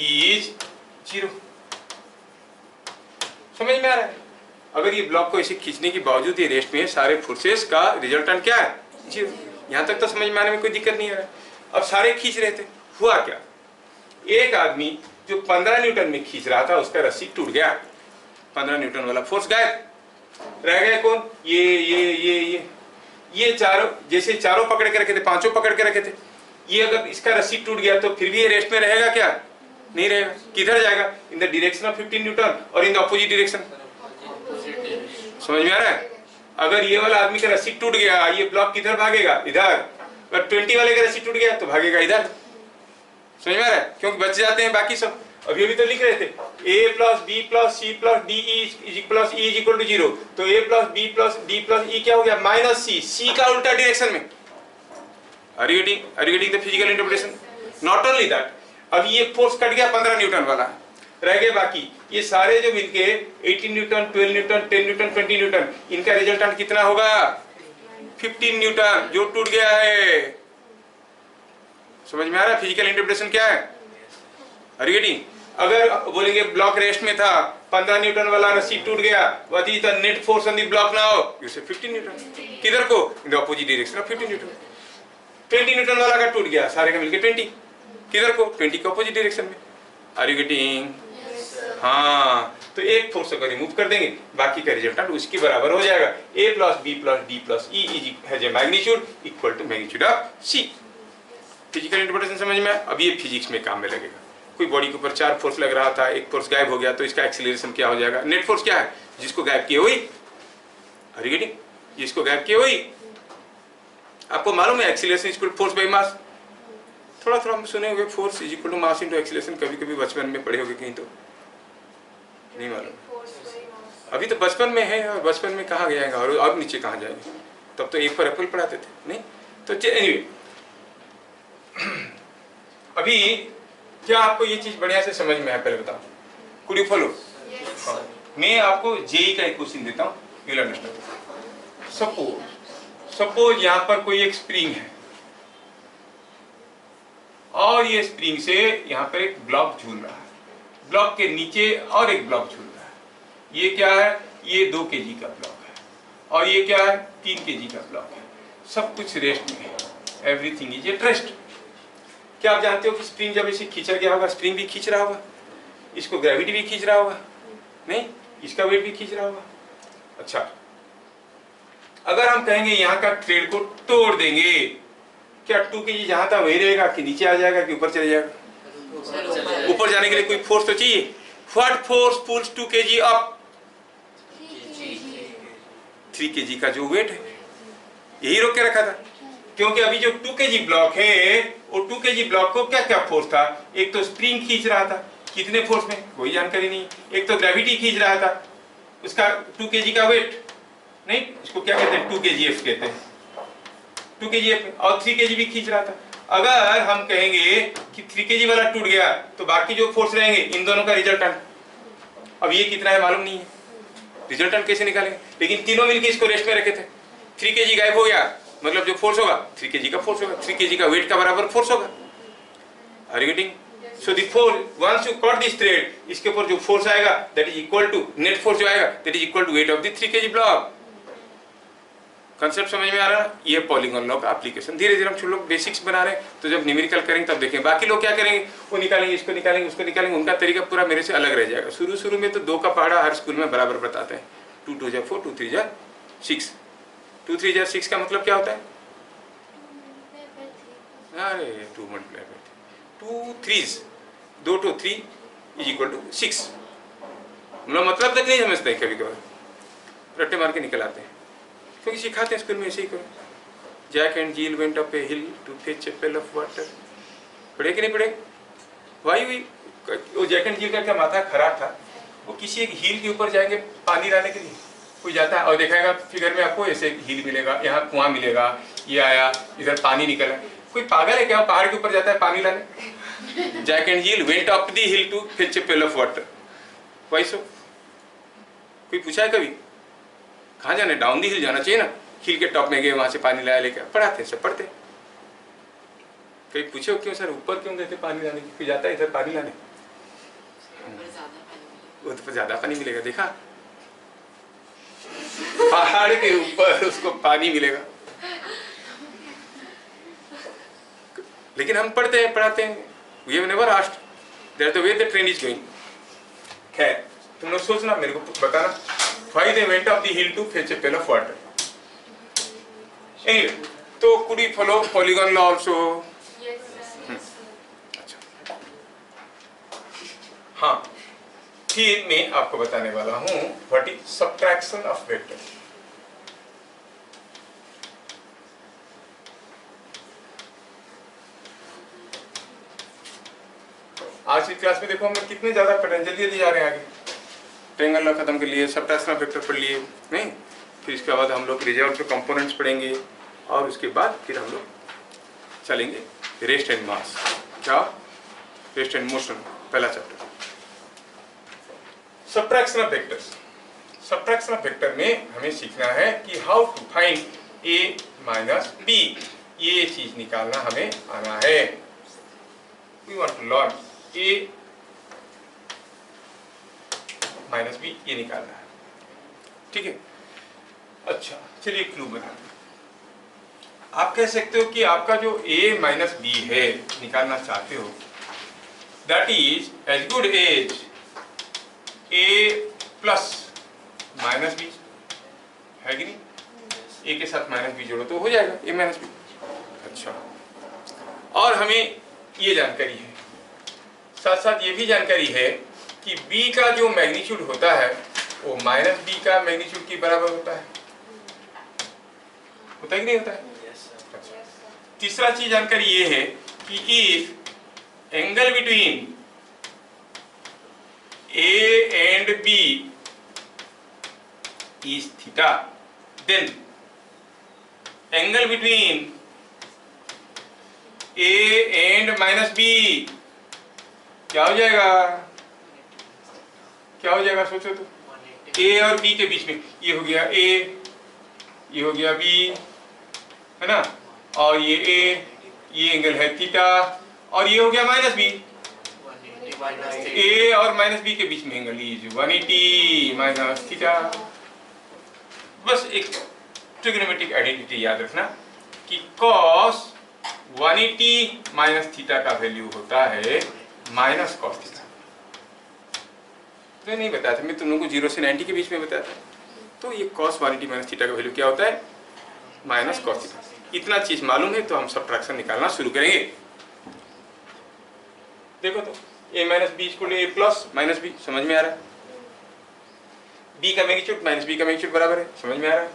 Speaker 1: is 0। समझ में आ रहा है? अगर ये ब्लॉक को ऐसे खींचने के बावजूद ये रेस्ट में है, सारे फोर्सेस का रिजल्टेंट क्या है? 0। यहाँ तक तो समझ में आने में कोई दिक्कत नहीं आ रहा है। अब सारे खींच रहे थे, हुआ क्या? एक आदमी जो 15 न्यूटन में खींच रहा था उसका रस्सी टूट गया, 15 न्यूटन वाला फोर्स गायब। रह गए कौन? ये चारों, जैसे चारों पकड़ के रखे थे, पांचों पकड़ के रखे थे। ये अगर इसका रस्सी टूट गया तो फिर भी ये रेस्ट में रहेगा क्या? नहीं रहेगा। किधर जाएगा? In the direction of 15 Newton और इन द अपोजिट डायरेक्शन। समझ में आ रहा है? अगर ये वाला आदमी का रस्सी टूट गया, ये ब्लॉक किधर भागेगा? इधर। अगर 20 वाले का रस्सी टूट गया तो भागेगा इधर। समझ में आ रहा है? क्योंकि बच जाते हैं बाकी सब। अभी अभी तो लिख रहे थे a plus B plus C plus D is equal to 0। तो a plus B plus D plus E क्या हो गया? माइनस सी। सी का उल्टा डायरेक्शन में। Are you getting the physical interpretation? Not only that, अब ये फोर्स कट गया 15 न्यूटन वाला, रह गए बाकी ये सारे जो मिलके 18 न्यूटन, 12 न्यूटन, 10 न्यूटन, 20 न्यूटन, इनका रिजल्टेंट कितना होगा? 15 न्यूटन, जो टूट गया है। समझ में आ रहा है फिजिकल इंटरप्रिटेशन क्या है? Are you getting? अगर बोलेंगे ब्लॉक रेस्ट में था, 15 न्यूटन वाला रस्सी टूट गया, what is the net force on the block now? You से 15 न्यूटन। किधर को? In the opposite direction of 15 Newton. 20 Newton वाला का टूट गया, सारे का मिलके 20। किधर को? 20 के अपोजिट डायरेक्शन में। Are you getting? हाँ, तो एक फोर्स को रिमूव कर देंगे, बाकी का रिजल्टेंट उसके बराबर हो जाएगा। a plus B plus D plus E is has a magnitude equal to magnitude of c। Physical interpretation समझ में? अब ये फिजिक्स में काम में लगेगा। कोई बॉडी के ऊपर 4 फोर्स लग रहा था, एक फोर्स गायब हो गया, तो इसका एक्सीलरेशन क्या हो जाएगा? नेट फोर्स क्या है? जिसको गायब किए हुई, आर यू गेटिंग? जिसको गायब किए हुई। आपको मालूम है acceleration is equal to force by mass? थोड़ा थोड़ा हम सुने होंगे, force is equal to mass into acceleration, कभी कभी बचपन में पढ़े होंगे, कहीं तो नहीं मालूम। अभी तो बचपन में है, और बचपन में कहाँ गया और अब नीचे कहाँ जाएंगे? तब तो एक पर एप्पल पढ़ाते थे, नहीं? तो एनीवे, अभी क्या आपको ये चीज बढ़िया से समझ में है? पहले बताओ, कुड यू फॉलो? मैं आपको जेई का एक क्वेश्चन देता हूँ, यू विल अंडरस्टैंड। सपोज यहाँ पर कोई एक स्प्रिंग है, और ये स्प्रिंग से यहाँ पर एक ब्लॉक झूल रहा है, ब्लॉक के नीचे और एक ब्लॉक झूल रहा है। ये क्या है? ये 2 kg का ब्लॉक है, और ये क्या है? 3 kg का ब्लॉक है। सब कुछ रेस्ट में है, एवरीथिंग इज एट रेस्ट। क्या आप जानते हो कि स्प्रिंग जब इसे खींचा गया होगा, स्प्रिंग भी खींच रहा होगा, इसको ग्रेविटी भी खींच रहा होगा, नहीं? इसका वेट भी खींच रहा होगा। अच्छा, अगर हम कहेंगे यहाँ का थ्रेड को तोड़ देंगे, क्या 2 kg जहां था वही रहेगा कि नीचे आ जाएगा कि ऊपर चले जाएगा? ऊपर जाने के लिए कोई फोर्स तो चाहिए। What force pulls 2 kg up? 3 kg का जो वेट है, यही रोक के रखा था। क्योंकि अभी जो 2 kg ब्लॉक है, वो 2 kg ब्लॉक को क्या क्या फोर्स था? एक तो स्प्रिंग खींच रहा था, कितने फोर्स में कोई जानकारी नहीं। एक तो ग्रेविटी खींच रहा था, उसका 2 kg का वेट, नहीं, इसको क्या कहते हैं? 2 kgf कहते हैं, 2 kgf, और 3 kg भी खींच रहा था। अगर हम कहेंगे कि 3 kg वाला टूट गया, तो बाकी जो फोर्स रहेंगे इन दोनों का रिजल्टेंट, अब ये कितना है मालूम नहीं है, रिजल्टेंट कैसे निकालेंगे? लेकिन तीनों मिलकर इसको रेस्ट में रखे थे। 3 kg गायब हो गया, मतलब जो फोर्स होगा 3 kg का फोर्स होगा, 3 kg का वेट का बराबर फोर्स होगा। Are you getting? So the force once you cut this thread, इसके ऊपर जो फोर्स आएगा that is equal to net force जो आएगा that is equal to weight of the 3 kg block. Concept समझ में आ रहा है? ये पॉलीगॉन लॉ का एप्लीकेशन। धीरे धीरे हम लोग बेसिक्स बना रहे हैं, तो जब न्यूमेरिकल करेंगे तब देखेंगे। बाकी लोग क्या करेंगे, वो निकालेंगे, इसको निकालेंगे, उसको निकालेंगे, उनका तरीका पूरा मेरे से अलग रह जाएगा। शुरू में तो 2 का पहाड़ा हर स्कूल में बराबर बताते हैं, 2 2 जा 4, 2 3 जा 6। 2 3 जा 6 का मतलब क्या होता है? अरे 2 मल्टीप्लाई बाय 2 3s, 2 2 3 इज इक्वल टू 6। हम लोग मतलब तक नहीं समझते कभी कभार, रट्टे मार के निकल आते हैं, क्योंकि सिखाते हैं स्कूल में ऐसे ही करो। Jack and Jill went up a hill to fetch a pail of water. पढ़े कि नहीं पढ़े? वाई वो जैक एंड जील का क्या माथा खराब था, वो किसी एक हिल के ऊपर जाएंगे पानी लाने के लिए। कोई जाता है और देखाएगा फिगर में आपको ऐसे हिल मिलेगा, यहाँ कुआं मिलेगा, ये आया, इधर पानी निकला। कोई पागल है क्या, पहाड़ के ऊपर जाता है पानी लाने? Jack and Jill went up the hill to fetch a pail of water. Why so? कोई पूछा है कभी? कहाँ जाना है? डाउन दी हिल जाना चाहिए ना, हिल के टॉप में गए, वहां से पानी लाया लेकर। पढ़ाते सब पढ़ते। कहीं पूछे हो क्यों सर ऊपर क्यों गए थे पानी लाने? कोई जाता है इधर पानी लाने? वो तो ज्यादा पानी मिलेगा, देखा? पहाड़ के ऊपर उसको पानी मिलेगा। लेकिन हम पढ़ते हैं, पढ़ाते हैं। We have never asked. That's the way the trend is going. खैर, तुम लोग सोचना, मेरे को बताना। Why they went up the hill to fetch a pail of water? Anyway, तो could we follow polygon law also? अच्छा, हाँ, फिर मैं आपको बताने वाला हूँ what is subtraction of vector. आज की क्लास में देखो हम कितने ज्यादा पढ़ रहे हैं, जल्दी जल्दी जा रहे हैं आगे। ट्रायंगल लॉ खत्म कर लिए, सबट्रैक्शन ऑफ वेक्टर पढ़ लिए, नहीं? फिर इसके बाद हम लोग रिजल्ट के कंपोनेंट्स पढ़ेंगे, और उसके बाद फिर हम लोग चलेंगे रेस्ट एंड मास। क्या? रेस्ट एंड मोशन, पहला chapter. Subtraction of vectors. Subtraction of vector में हमें सीखना है कि how to find A minus B. ये चीज निकालना हमें आना है। We want to learn A minus B, ये निकालना है, ठीक है? अच्छा, चलिए क्लू बनाते हैं। आप कह सकते हो कि आपका जो a माइनस बी है निकालना चाहते हो, that is as good as a plus minus B, है कि नहीं? a के साथ माइनस बी जोड़ो तो हो जाएगा a माइनस बी। अच्छा, और हमें ये जानकारी है, साथ साथ ये भी जानकारी है कि b का जो मैग्नीट्यूड होता है वो माइनस बी का मैग्नीट्यूड के बराबर होता है। होता है कि नहीं होता है? तीसरा चीज जानकारी ये है कि if angle between A and B is theta, then angle between A and minus B क्या हो जाएगा? क्या हो जाएगा सोचो तो। ए और बी के बीच में ये हो गया ए, ये हो गया बी, है ना? और ये ए, ये एंगल है थीटा, और ये हो गया माइनस बी। ए और माइनस बी के बीच में एंगल इज 180 माइनस थीटा। बस एक ट्रिग्नोमेट्रिक आइडेंटिटी याद रखना कि cos 180 माइनस थीटा का वैल्यू होता है माइनस कॉस थीटा। तो नहीं बताया था मैं तुम लोगों को 0 से 90 के बीच में बताया था। तो ये cos 180 माइनस थीटा का वैल्यू क्या होता है? Minus cos theta. इतना चीज मालूम है तो हम सबट्रैक्शन निकालना शुरू करेंगे। देखो तो a minus B equal A plus minus B, समझ में आ रहा है? b का मैग्नीट्यूड माइनस b का मैग्नीट्यूड बराबर है, समझ में आ रहा है?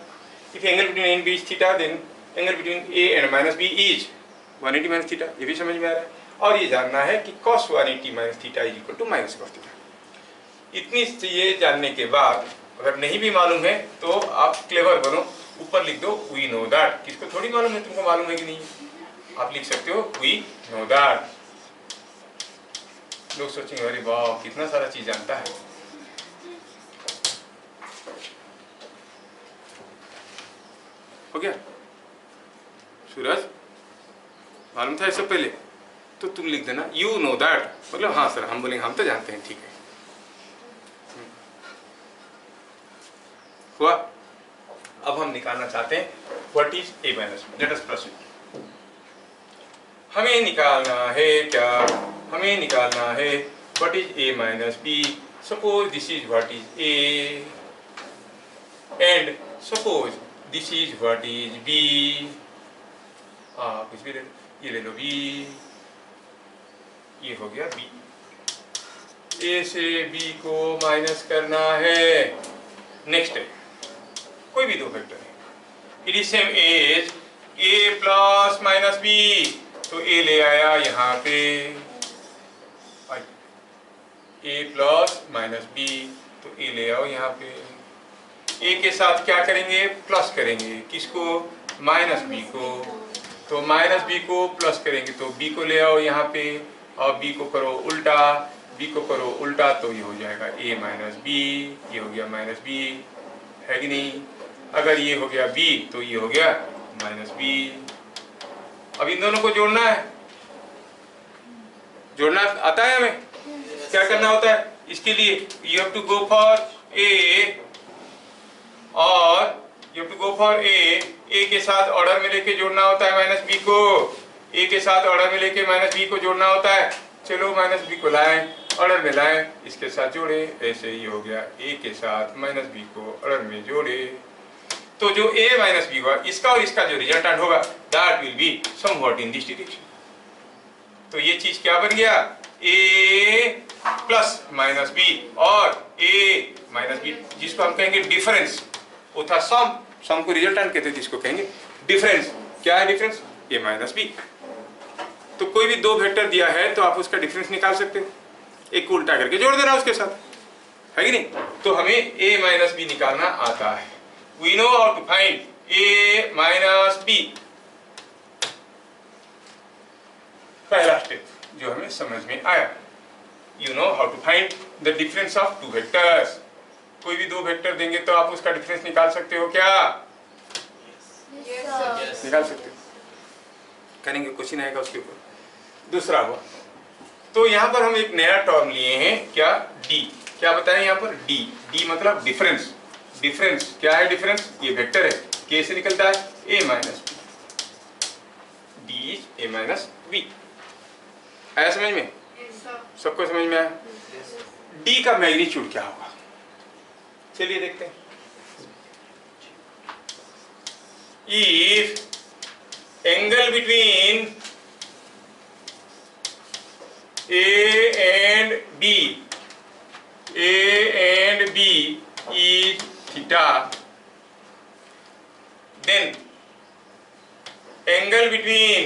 Speaker 1: If angle between a and b is theta, then angle between a and minus b is 180 minus theta. ये भी समझ में आ रहा है। और ये जानना है कि cos 180 minus theta is equal to minus cos theta. इतनी ये जानने के बाद अगर नहीं भी मालूम है तो आप क्लेवर बनो, ऊपर लिख दो वी नो दैट। किसको थोड़ी मालूम है, तुमको मालूम है कि नहीं? आप लिख सकते हो वी नो दैट। लोग सोचेंगे अरे वाह कितना सारा चीज जानता है। हो गया? सूरज मालूम था इससे पहले? तो तुम लिख देना यू नो दैट, मतलब हाँ सर, हम बोलेंगे हम तो जानते हैं, ठीक है। हुआ? अब हम निकालना चाहते हैं what is a minus B. Let us proceed. हमें निकालना है क्या? हमें निकालना है what is a minus B. Suppose this is what is a and suppose this is what is b। कुछ भी ले लो, ये ले लो b, ये हो गया b। a से b को माइनस करना है। नेक्स्ट है कोई भी दो वेक्टर है, it is same as a plus minus b, तो a ले आया यहाँ पे, a प्लस माइनस b, तो a ले आओ यहाँ पे। a के साथ क्या करेंगे? प्लस करेंगे। किसको? माइनस b को। तो माइनस b को प्लस करेंगे तो b को ले आओ यहाँ पे, और b को करो उल्टा, b को करो उल्टा, तो ये हो जाएगा a माइनस b, ये हो गया माइनस b, है कि नहीं? अगर ये हो गया b तो ये हो गया माइनस b। अब इन दोनों को जोड़ना है, जोड़ना आता है हमें? क्या करना होता है इसके लिए? You have to go for a, और you have to go for a के साथ ऑर्डर में लेके जोड़ना होता है माइनस b को, a के साथ ऑर्डर में लेके माइनस b को जोड़ना होता है। चलो माइनस b को लाएं, ऑर्डर में लाएं, इसके साथ जोड़े, ऐसे ही हो गया a के साथ माइनस b को ऑर्डर में जोड़े, तो जो a माइनस b हुआ इसका और इसका जो रिजल्टेंट होगा that will be somewhat in this direction. तो ये चीज क्या बन गया? a प्लस माइनस b और a माइनस b, जिसको हम कहेंगे डिफरेंस, वो था सम। सम को रिजल्टेंट कहते हैं, जिसको कहेंगे डिफरेंस। क्या है डिफरेंस? a minus b। तो कोई भी दो वेक्टर दिया है तो आप उसका डिफरेंस निकाल सकते हो, एक को उल्टा करके जोड़ देना उसके साथ, है कि नहीं? तो हमें a माइनस b निकालना आता है। We know how to find a minus b। पहला स्टेप जो हमें समझ में आया, you know how to find the difference of two vectors। कोई भी दो वेक्टर देंगे तो आप उसका डिफरेंस निकाल सकते हो क्या? निकाल सकते हो, करेंगे, क्वेश्चन आएगा उसके ऊपर। दूसरा हुआ, तो यहाँ पर हम एक नया टर्म लिए हैं, क्या? d। क्या बताएं यहाँ पर? d मतलब डिफरेंस। डिफरेंस क्या है? डिफरेंस ये वेक्टर है, k से निकलता है a minus b, d is a minus b। आया समझ में? सबको समझ में आया? d का मैग्नीट्यूड क्या होगा? चलिए देखते हैं। If angle between a and b is theta, then angle between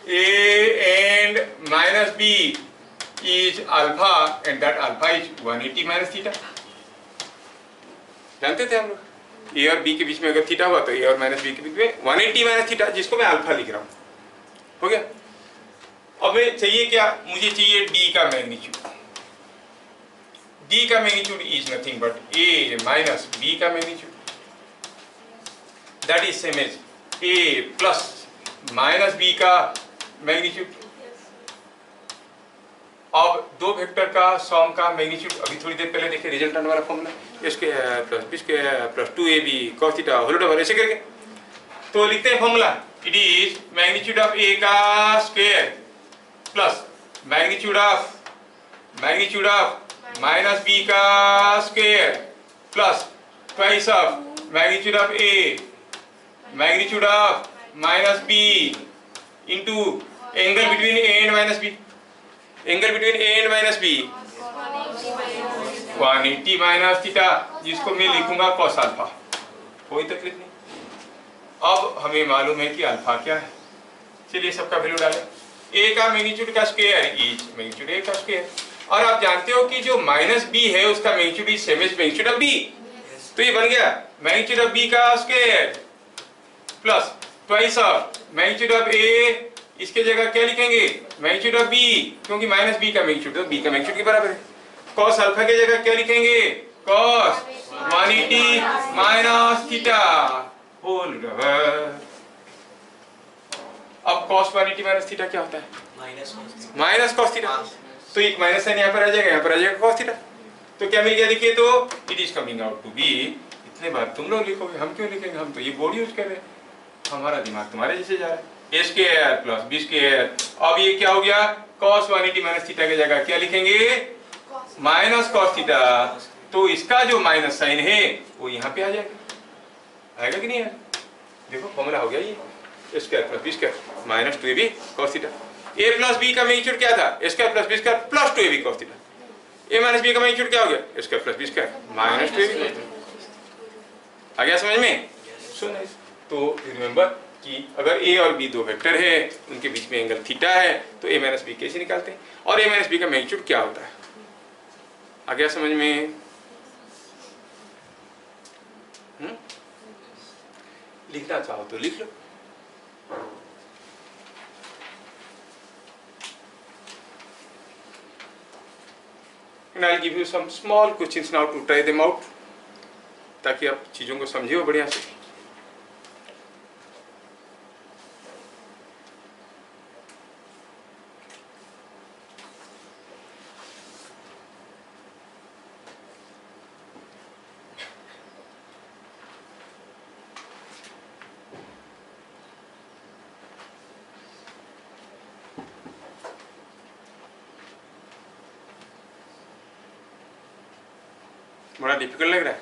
Speaker 1: a and minus b is alpha, and that alpha is 180 minus theta। जानते थे हम लोग, ए और बी के बीच में अगर थीटा हुआ तो ए और माइनस बी के बीच में 180 माइनस थीटा, जिसको मैं अल्फा लिख रहा हूँ। हो गया? अब मैं चाहिए क्या? मुझे चाहिए डी का मैग्नीट्यूड। डी का magnitude is nothing but A minus B का magnitude, that is same as A plus minus B का मैग्नीट्यूड। अब दो वेक्टर का सम का मैग्नीट्यूड अभी थोड़ी देर पहले देखे, रिजल्टेंट वाला फॉर्मूला, इसके plus B square plus 2ab cos theta whole over, ऐसे करके तो लिखते हैं formula. It is magnitude of a का square plus magnitude of minus b का square plus twice of magnitude of a magnitude of minus b into angle between a and minus b। Angle between a and minus b 180 minus theta, जिसको मैं लिखूंगा cos alpha. कोई तकलीफ नहीं। अब हमें मालूम है कि अल्फा क्या है। चलिए सबका वैल्यू डालें। a का मैग्नीट्यूड का स्क्वायर इज मैग्नीट्यूड a का स्क्वायर, और आप जानते हो कि जो माइनस b है उसका magnitude is same as magnitude of b, तो ये बन गया मैग्नीट्यूड ऑफ b का square plus twice of magnitude of a, इसके जगह क्या लिखेंगे? मैग्नीट्यूड ऑफ b, क्योंकि माइनस b का मैग्नीट्यूड तो b का मैग्नीट्यूड के बराबर है। cos अल्फा के जगह क्या लिखेंगे? cos 180 minus theta whole over. अब cos 180 माइनस थीटा क्या होता है? माइनस cos थीटा, तो एक माइनस साइन यहाँ पर आ जाएगा, यहाँ पर आ जाएगा cos थीटा। तो क्या मिल गया? देखिए तो it is coming out to be इतने बार तुम लोग लिखोगे, हम क्यों लिखेंगे, हम तो ये बोर्ड यूज कर रहे हैं, हमारा दिमाग तुम्हारे जैसे जा रहा है। ए स्क्वायर प्लस बी स्क्वायर, अब ये क्या हो गया, cos 180 माइनस थीटा की जगह क्या लिखेंगे, माइनस कॉस थीटा, तो इसका जो माइनस साइन है वो यहाँ पे आ जाएगा, आएगा कि नहीं आएगा, देखो फॉर्मूला हो गया ये, A square plus B square minus 2ab cos theta. A plus B का मैग्नीट्यूड क्या था, A square plus B square plus 2ab cos theta, A minus B का मैग्नीट्यूड क्या हो गया, A square plus B square minus 2ab। आ गया समझ में, सो नाइस। तो रिमेंबर कि अगर ए और बी दो वेक्टर है, उनके बीच में एंगल थीटा है, तो ए माइनस बी कैसे निकालते हैं, और ए माइनस बी का मैग्नीट्यूड क्या होता है। आ गया समझ में, लिखना चाहो तो लिख लो। And I'll give you some small questions now to try them out, ताकि आप चीजों को समझिए बढ़िया से। बड़ा डिफिकल्ट लग रहा है,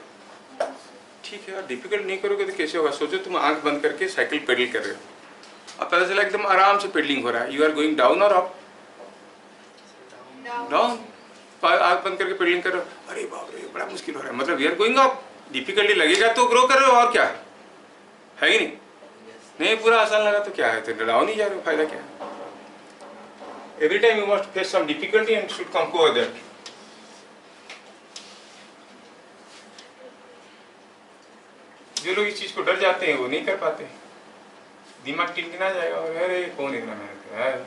Speaker 1: ठीक है, डिफिकल्ट नहीं करोगे तो कैसे होगा। सोचो तुम आंख बंद करके साइकिल पेडल कर रहे हो, अब पता चला एकदम आराम से पेडलिंग हो रहा है, यू आर गोइंग डाउन और अप, डाउन, आंख बंद करके पेडलिंग कर रहे हो, अरे बाप रे बड़ा मुश्किल हो रहा है, मतलब we are going up, difficulty लगेगा तो ग्रो कर रहे हो, और क्या है कि नहीं, नहीं पूरा आसान लगा तो क्या है, तो डाउन ही जा रहे हो, फायदा क्या है। Every time you must face some difficulty and should conquer that. जो लोग इस चीज को डर जाते हैं वो नहीं कर पाते, दिमाग टिनटिना जाएगा और अरे कौन इतना मेहनत कर रहा है,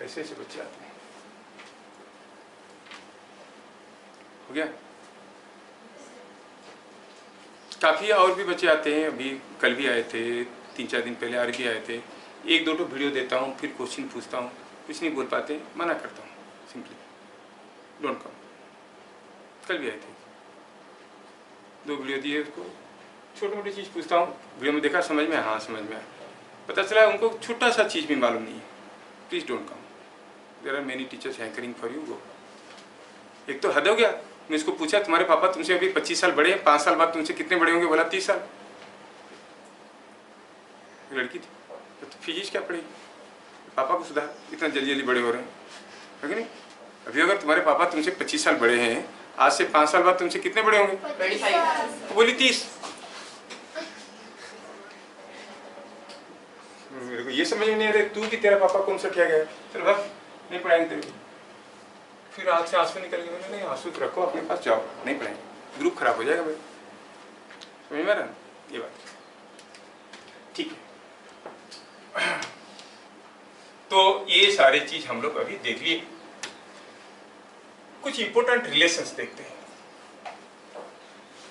Speaker 1: ऐसे ऐसे बच्चे आते हैं। हो गया, काफी और भी बच्चे आते हैं, अभी कल भी आए थे, 3-4 दिन पहले और भी आए थे, एक दो वीडियो देता हूँ, फिर क्वेश्चन पूछता हूँ, कुछ नहीं बोल पाते, मना करता हूँ, सिंपली डोंट कम। कल भी आए थे, 2 वीडियो दिए उसको, छोटी मोटी चीज़ पूछता हूँ, वीडियो में देखा समझ में, हाँ समझ में आया, पता चला उनको छोटा सा चीज़ भी मालूम नहीं है, please don't come, there are many teachers hankering for you, go. एक तो हद हो गया, मैं इसको पूछा तुम्हारे पापा तुमसे अभी 25 साल बड़े हैं, 5 साल बाद तुमसे कितने बड़े होंगे, बोला 30 साल। लड़की थी, तो फिजिक्स क्या पढ़ेगी, पापा को सुधार, इतना जल्दी जल्दी बड़े हो रहे हैं, है कि नहीं। अभी अगर तुम्हारे पापा तुमसे 25 साल बड़े हैं, आज से 5 साल बाद तुमसे कितने बड़े होंगे,
Speaker 2: 25।
Speaker 1: बोली 30। मेरे को ये समझ में नहीं आ रहा तू कि तेरा पापा कौन सा किया गया, चल भाग नहीं पढ़ाएंगे तेरे को। फिर आँख से आंसू निकल गए, नहीं आंसू तो रखो अपने पास, जाओ नहीं पढ़ाएंगे, ग्रुप खराब हो जाएगा भाई, समझ में आ रहा है ये बात, ठीक है। तो ये सारे चीज हम लोग अभी देख लिए, कुछ इंपॉर्टेंट रिलेशंस देखते हैं।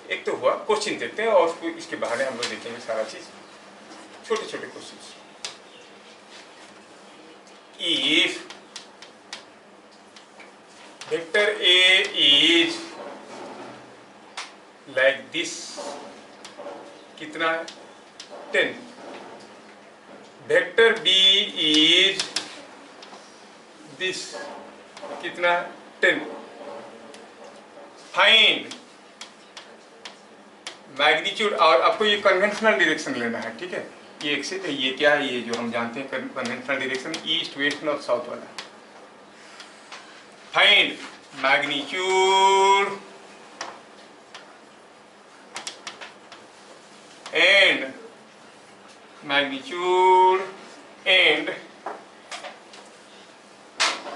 Speaker 1: एक तो हुआ क्वेश्चन देखते हैं, और इसके बाहर हम लोग देखेंगे सारा चीज, छोटे छोटे questions. If vector A is like this, कितना है 10, वेक्टर बी इज दिस, कितना है 10, फाइंड मैग्नीट्यूड, और आपको ये कन्वेंशनल डायरेक्शन लेना है, ठीक है, ये एक से ये क्या है, ये जो हम जानते हैं conventional direction, east west north south वाला। Find magnitude and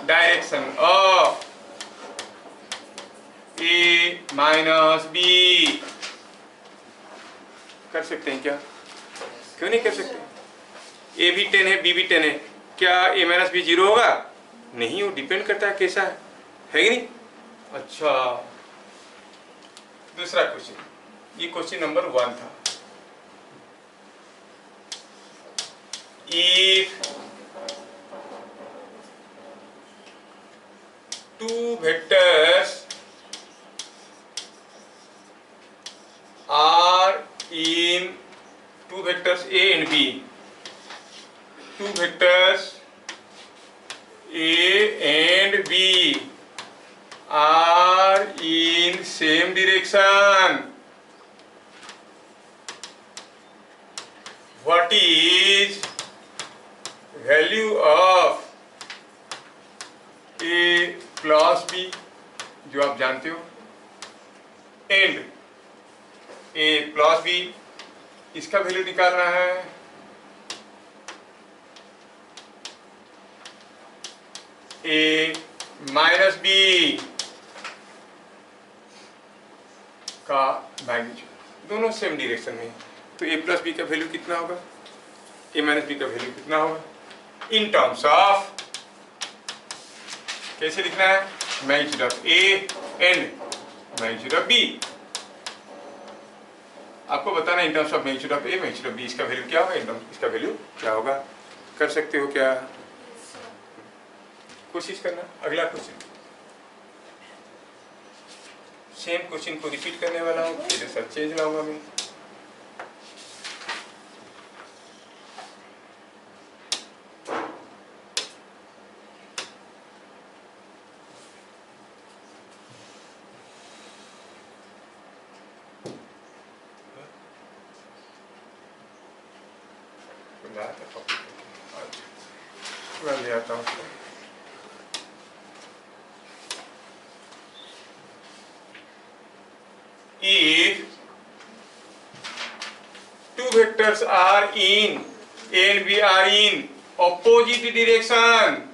Speaker 1: direction of A minus B. कर सकते हैं क्या, क्यों नहीं कर सकते। ए भी 10 है, बी भी 10 है, क्या ए माइनस बी 0 होगा, नहीं, वो डिपेंड करता है कैसा है कि नहीं। अच्छा, दूसरा क्वेश्चन, ये क्वेश्चन नंबर 1 था। If 2 vectors two vectors A and B are in same direction, what is value of A plus B, जो आप जानते हो, and A plus B, इसका वैल्यू निकालना है। A माइनस B का मैग्नीट्यूड, दोनों सेम डायरेक्शन में, तो A प्लस B का वैल्यू कितना होगा, A माइनस B का वैल्यू कितना होगा, इन टर्म्स ऑफ, कैसे लिखना है, magnitude of A and magnitude of B। आपको बताना in terms of magnitude of A, magnitude of B, इसका वैल्यू क्या होगा, इन टर्म्स इसका वैल्यू क्या होगा। कर सकते हो क्या, कोशिश करना। अगला क्वेश्चन, सेम क्वेश्चन को रिपीट करने वाला हूँ, फिर सर चेंज लाऊंगा मैं। ले आता हूँ। If two vectors are in A and B are in opposite direction,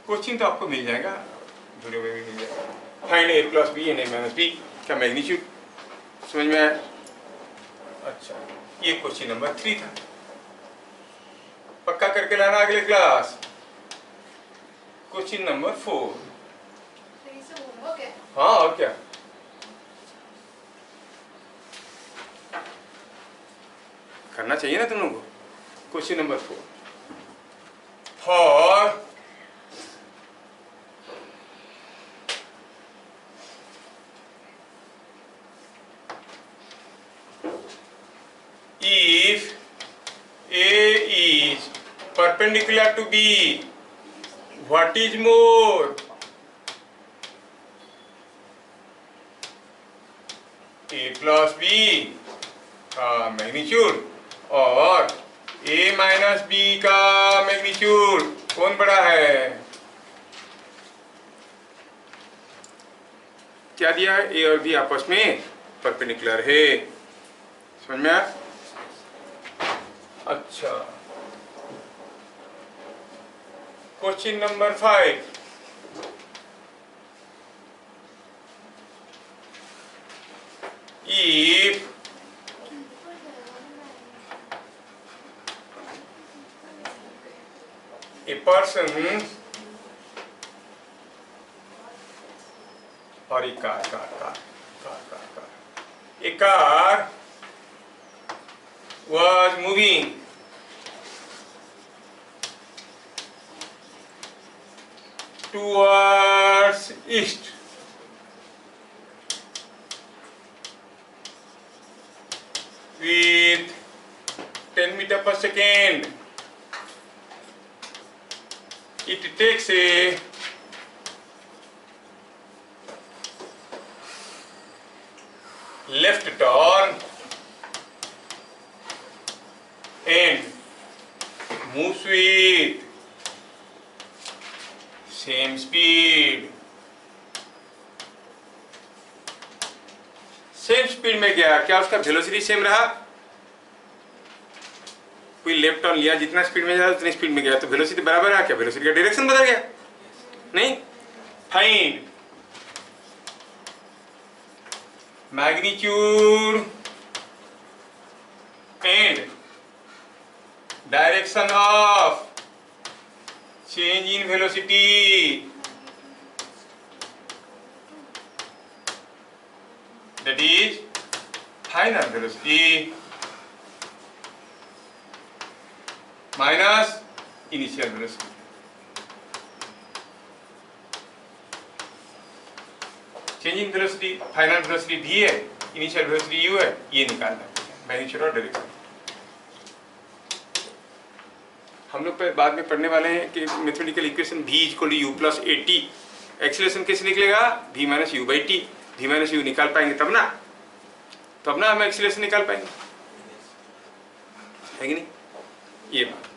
Speaker 1: coaching तो आपको मिल जाएगा, वीडियो में भी मिल जाएगा। Find A plus B and A minus B का मैग्नीट्यूड, समझ में आया। अच्छा, ये क्वेश्चन नंबर 3 था, पक्का करके लाना अगले क्लास। क्वेश्चन नंबर 4, हाँ और क्या, करना चाहिए ना तुम लोगों को। Question number 4, for if A is perpendicular to B, what is more, A plus B का मैग्नीट्यूड और A माइनस B का मैग्नीट्यूड कौन बड़ा है। क्या दिया है, A और B आपस में परपेंडिकुलर है, समझ में आया। अच्छा, question number 5, if a person or a car was moving towards east with 10 meters per second, it takes a left turn and moves with same speed, same speed में गया, क्या उसका वेलोसिटी सेम रहा, कोई लेफ्ट टर्न लिया, जितना speed में जा रहा उतनी स्पीड में गया, तो वेलोसिटी बराबर रहा क्या, वेलोसिटी का डायरेक्शन बदल गया, नहीं। Find magnitude and direction of change in velocity, that is final velocity minus initial velocity। Change in velocity, final velocity v है, इनिशियल वेलोसिटी u है, ये निकालना है। मैग्नीट्यूड और डायरेक्शन। हम लोग बाद में पढ़ने वाले हैं कि mathematical equation v equal to u plus a t, acceleration कैसे निकलेगा, v minus u by t, v minus u निकाल पाएंगे तब ना हम एक्सीलरेशन निकाल पाएंगे, है कि नहीं? ये बात।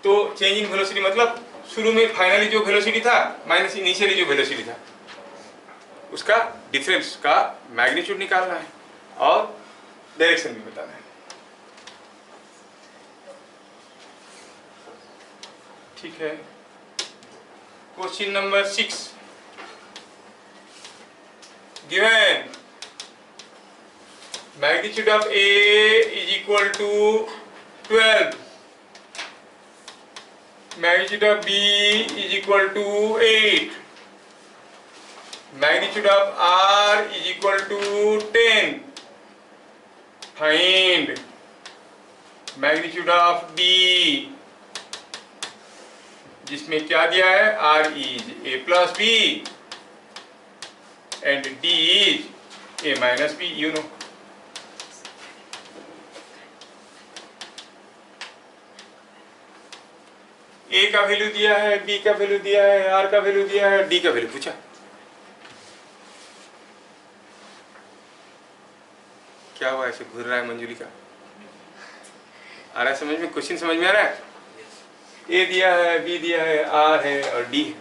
Speaker 1: तो चेंज इन वेलोसिटी मतलब शुरू में फाइनली जो वेलोसिटी था माइनस इनिशियली जो वेलोसिटी था उसका डिफरेंस का मैग्नीट्यूड निकालना है और डायरेक्शन भी बताना है। ठीक है। Question number 6 given magnitude of A is equal to 12, magnitude of B is equal to 8, magnitude of R is equal to 10, find magnitude of D, जिसमें क्या दिया है, R is A plus B and D is A minus B, you know. ए का value दिया है, B का value दिया है, आर का वैल्यू दिया है, डी का वैल्यू पूछा। क्या हुआ, ऐसे घूर रहा है मंजूरी का? आ रहा है समझ में? क्वेश्चन समझ में आ रहा है? ए दिया है, बी दिया है, आर है और डी है।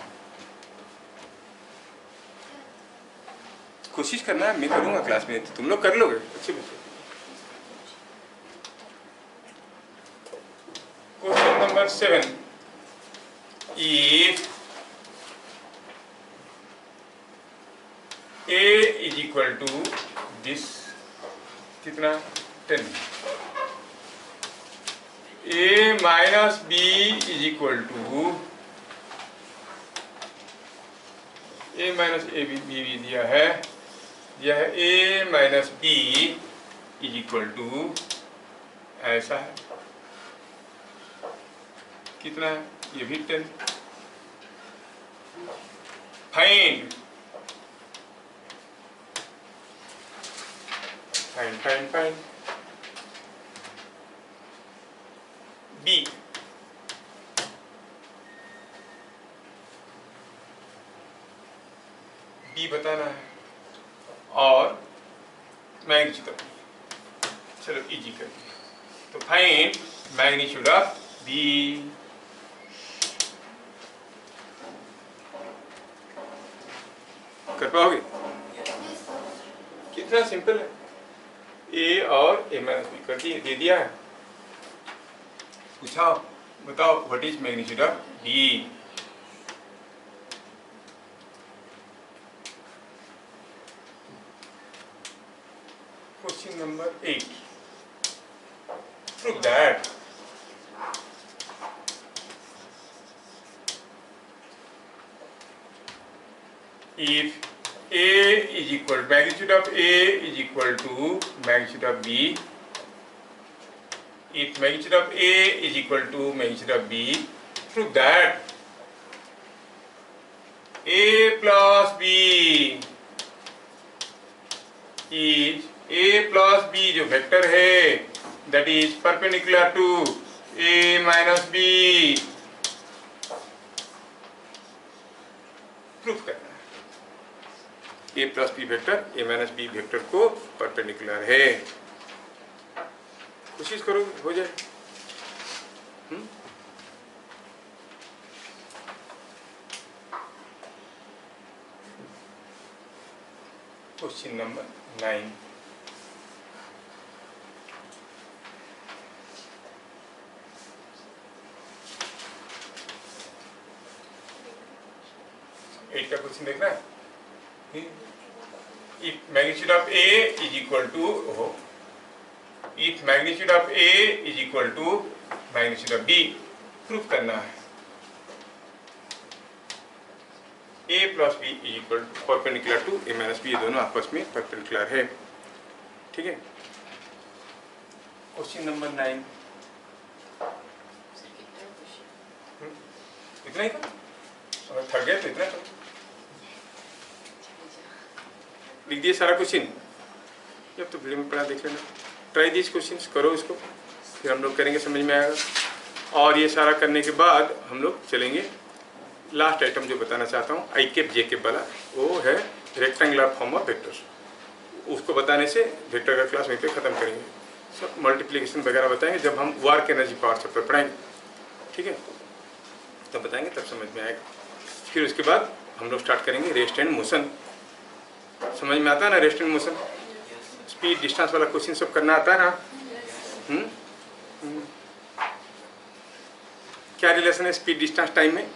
Speaker 1: कोशिश करना है, मैं करूंगा क्लास में, तो तुम लोग कर लोगे अच्छे बच्चे। Question number 7, if A is equal to this कितना 10, A minus B is equal to A minus A B दिया है A minus B is equal to ऐसा है, कितना है, ये भी 10, फाइंड बी, बी बताना है और मैग्नीट्यूड। चलो इजी कर दिया, तो फाइंड मैग्नीट्यूड ऑफ बी। कर पाओगे? कितना सिंपल है, ए और ए माइनस बी कर दिए, दे दिया है। पूछा, बताओ what is magnitude of B. Question number 8, prove that if A is equal, magnitude of A is equal to magnitude of B, if magnitude of A is equal to magnitude of B, prove that A plus B is A plus B जो vector है that is perpendicular to A minus B, proof करना है। A plus B vector A minus B vector को perpendicular है। कोशिश करो हो जाए। क्वेश्चन नंबर 9, एट का क्वेश्चन देखना है। If magnitude of A is equal to if magnitude of A is equal to magnitude of B, proof करना है। A plus B is equal to perpendicular to A minus B, ये दोनों आपस में perpendicular है। ठीक है। क्वेश्चन नंबर 9, इतना ही था, अगर थक गए तो इतना था। लिख दिए सारा क्वेश्चन, जब तो वीडियो में पढ़ा देख लेना। ट्राई दिस क्वेश्चंस, करो इसको, फिर हम लोग करेंगे, समझ में आएगा। और ये सारा करने के बाद हम लोग चलेंगे लास्ट आइटम जो बताना चाहता हूँ, आई कैप जे कैप वाला, वो है रेक्टेंगुलर फॉर्म ऑफ वेक्टर्स। उसको बताने से वेक्टर का क्लास वहीं पे ख़त्म करेंगे। सब मल्टीप्लिकेशन वगैरह बताएंगे जब हम वर्क एनर्जी पावर चैप्टर पढ़ाएंगे, ठीक है, तब बताएंगे, तब समझ में आएगा। फिर उसके बाद हम लोग स्टार्ट करेंगे रेस्ट एंड मोशन। समझ में आता है ना rest and motion? Speed distance वाला क्वेश्चन सब करना आता है ना? क्या रिलेशन है स्पीड डिस्टेंस टाइम में?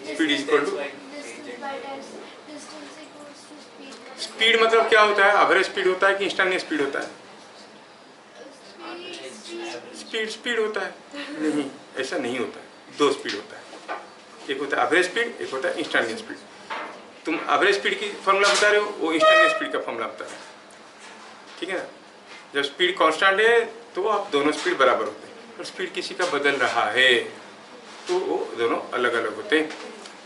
Speaker 1: Speed is equal to, speed मतलब क्या होता है? एवरेज स्पीड होता है कि इंस्टेंटेनियस स्पीड होता है? स्पीड होता है? नहीं, ऐसा नहीं होता है। दो स्पीड होता है, एक होता है एवरेज स्पीड, एक होता है इंस्टेंटेनियस स्पीड। तुम एवरेज स्पीड की फॉर्मूला बता रहे हो, वो इंस्टेंटेनियस स्पीड का फॉर्मूला बता रहे हो, ठीक है ना? जब स्पीड कांस्टेंट है तो आप दोनों स्पीड बराबर होते हैं, और स्पीड किसी का बदल रहा है तो वो दोनों अलग अलग होते हैं,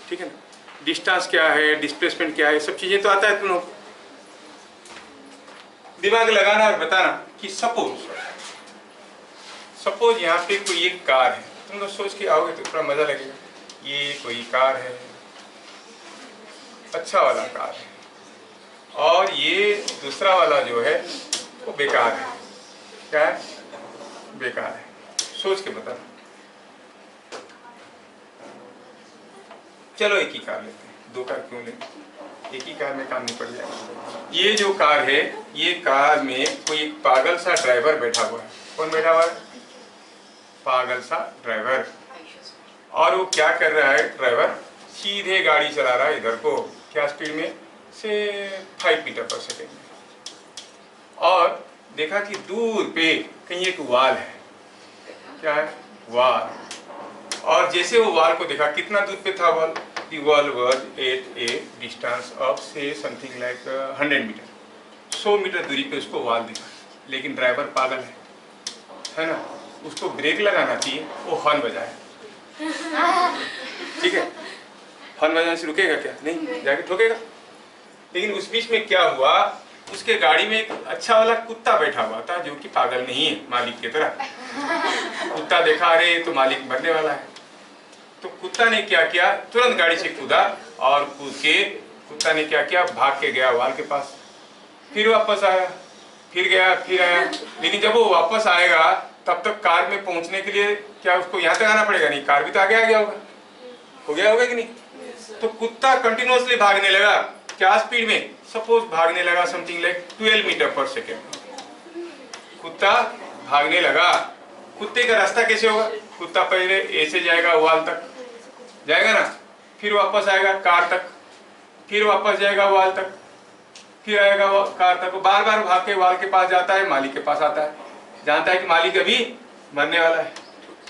Speaker 1: ठीक है ना? डिस्टेंस क्या है, डिस्प्लेसमेंट क्या है, सब चीज़ें तो आता है। तुम लोग दिमाग लगाना और बताना कि सपोज यहाँ पे कोई एक कार है, तुम लोग सोच के आओगे तो थोड़ा मजा लगेगा। ये कोई कार है, अच्छा वाला कार है, और ये दूसरा वाला जो है वो बेकार है। क्या है? बेकार है। सोच के बताना। चलो एक ही कार लेते हैं, दो कार क्यों लें? एक ही कार में काम नहीं पड़ जाएगा। ये जो कार है, ये कार में कोई एक पागल सा ड्राइवर बैठा हुआ है। कौन बैठा हुआ है? पागल सा ड्राइवर। और वो क्या कर रहा है? ड्राइवर सीधे गाड़ी चला रहा है इधर को, क्या स्पीड में? से 5 मीटर पर सेकेंड में। और देखा कि दूर पे कहीं एक वाल है। क्या है? वाल। और जैसे वो वाल को देखा, कितना दूर पे था वाल? The wall was at a distance of say something like 100 metre, 100 metre दूरी पे उसको वाल दिखा। लेकिन ड्राइवर पागल है ना? उसको ब्रेक लगाना चाहिए, वो हॉर्न बजाया, ठीक है? हॉर्न बजाने से रुकेगा क्या? नहीं, जाके ठोकेगा। लेकिन उस बीच में क्या हुआ, उसके गाड़ी में एक अच्छा वाला कुत्ता बैठा हुआ था जो कि पागल नहीं है, मालिक की तरह। कुत्ता देखा, अरे तो मालिक मरने वाला है, तो कुत्ता ने क्या किया? तुरंत गाड़ी से कूदा, और कूद के कुत्ता ने क्या किया? भाग के गया वाल के पास। फिर वापस आया, फिर गया, फिर आया। लेकिन जब वो वापस आएगा तब तक कार में पहुंचने के लिए क्या उसको यहाँ तक आना पड़ेगा? नहीं, कार भी तो आगे आ गया होगा, हो गया होगा कि नहीं? तो कुत्ता कंटिन्यूअसली भागने लगा। क्या स्पीड में? सपोज भागने लगा समथिंग लाइक 12 मीटर पर सेकेंड। कुत्ता भागने लगा। कुत्ते का रास्ता कैसे होगा? कुत्ता पहले ऐसे जाएगा, वाल तक जाएगा ना, फिर वापस आएगा कार तक, फिर वापस जाएगा वाल तक, फिर आएगा कार तक। बार बार भाग के वाल के पास जाता है, मालिक के पास आता है, जानता है कि मालिक अभी मरने वाला है,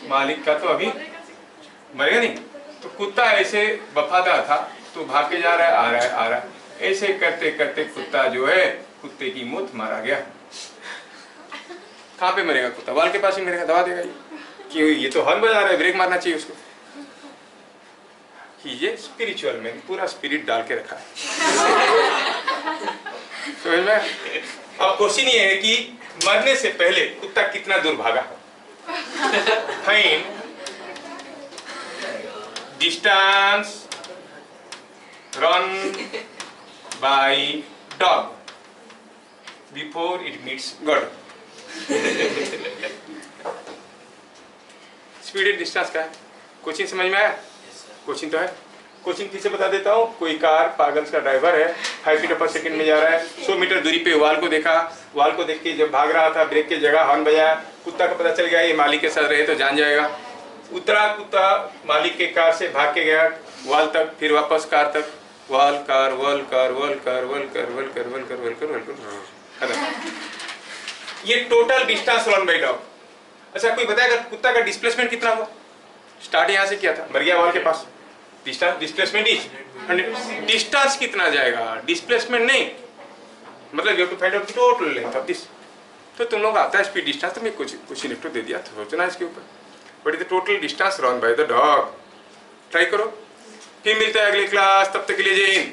Speaker 1: मालिक का तो अभी मरेगा नहीं। तो कुत्ता ऐसे वफादार था, तो भाग के जा रहा है, आ रहा है, आ रहा है। ऐसे करते करते कुत्ता जो है, कुत्ते की मौत मारा गया। कहाँ पे मरेगा कुत्ता? वाल के पास ही मरेगा, दबा देगा क्यों? ये तो हॉर्न बजा रहा है, ब्रेक मारना चाहिए उसको। ये स्पिरिचुअल में पूरा स्पिरिट डाल के रखा है। समझ में? अब क्वेश्चन ये है कि मरने से पहले कुत्ता कितना दूर भागा? Find distance run by dog before it meets God. Speed and distance का है। क्वेश्चन समझ में आया? क्वेश्चन तो है। क्वेश्चन फिर से बता देता हूँ। कोई कार, पागल का ड्राइवर है, 5 मीटर पर सेकंड में जा रहा है, 100 मीटर दूरी पे वाल को देखा। वाल को देख के जब भाग रहा था, ब्रेक की जगह हॉर्न बजाया। कुत्ता को पता चल गया ये मालिक के साथ रहे तो जान जाएगा। उतरा कुत्ता, मालिक के कार से भाग के गया वाल तक, फिर वापस कार तक, वाल कार वल कार वल कार वल कर वल कर वल कर वल कर वल कर। ये total distance run by dog. अच्छा, कोई बताएगा कुत्ता का डिस्प्लेसमेंट कितना हुआ? स्टार्ट यहाँ से किया था, मर गया वाल के पास, डिस्प्लेसमेंट इज 100। डिस्टेंस कितना जाएगा? डिस्प्लेसमेंट नहीं, मतलब you have to find out total length of this. तो तुम लोग आता है स्पीड डिस्टेंस, तो मैं कुछ इलेक्ट्रो दे दिया, सोचना इसके ऊपर। What is the total distance run by the dog? Try करो। फिर मिलते हैं अगली क्लास, तब तक के लिए जय हिंद।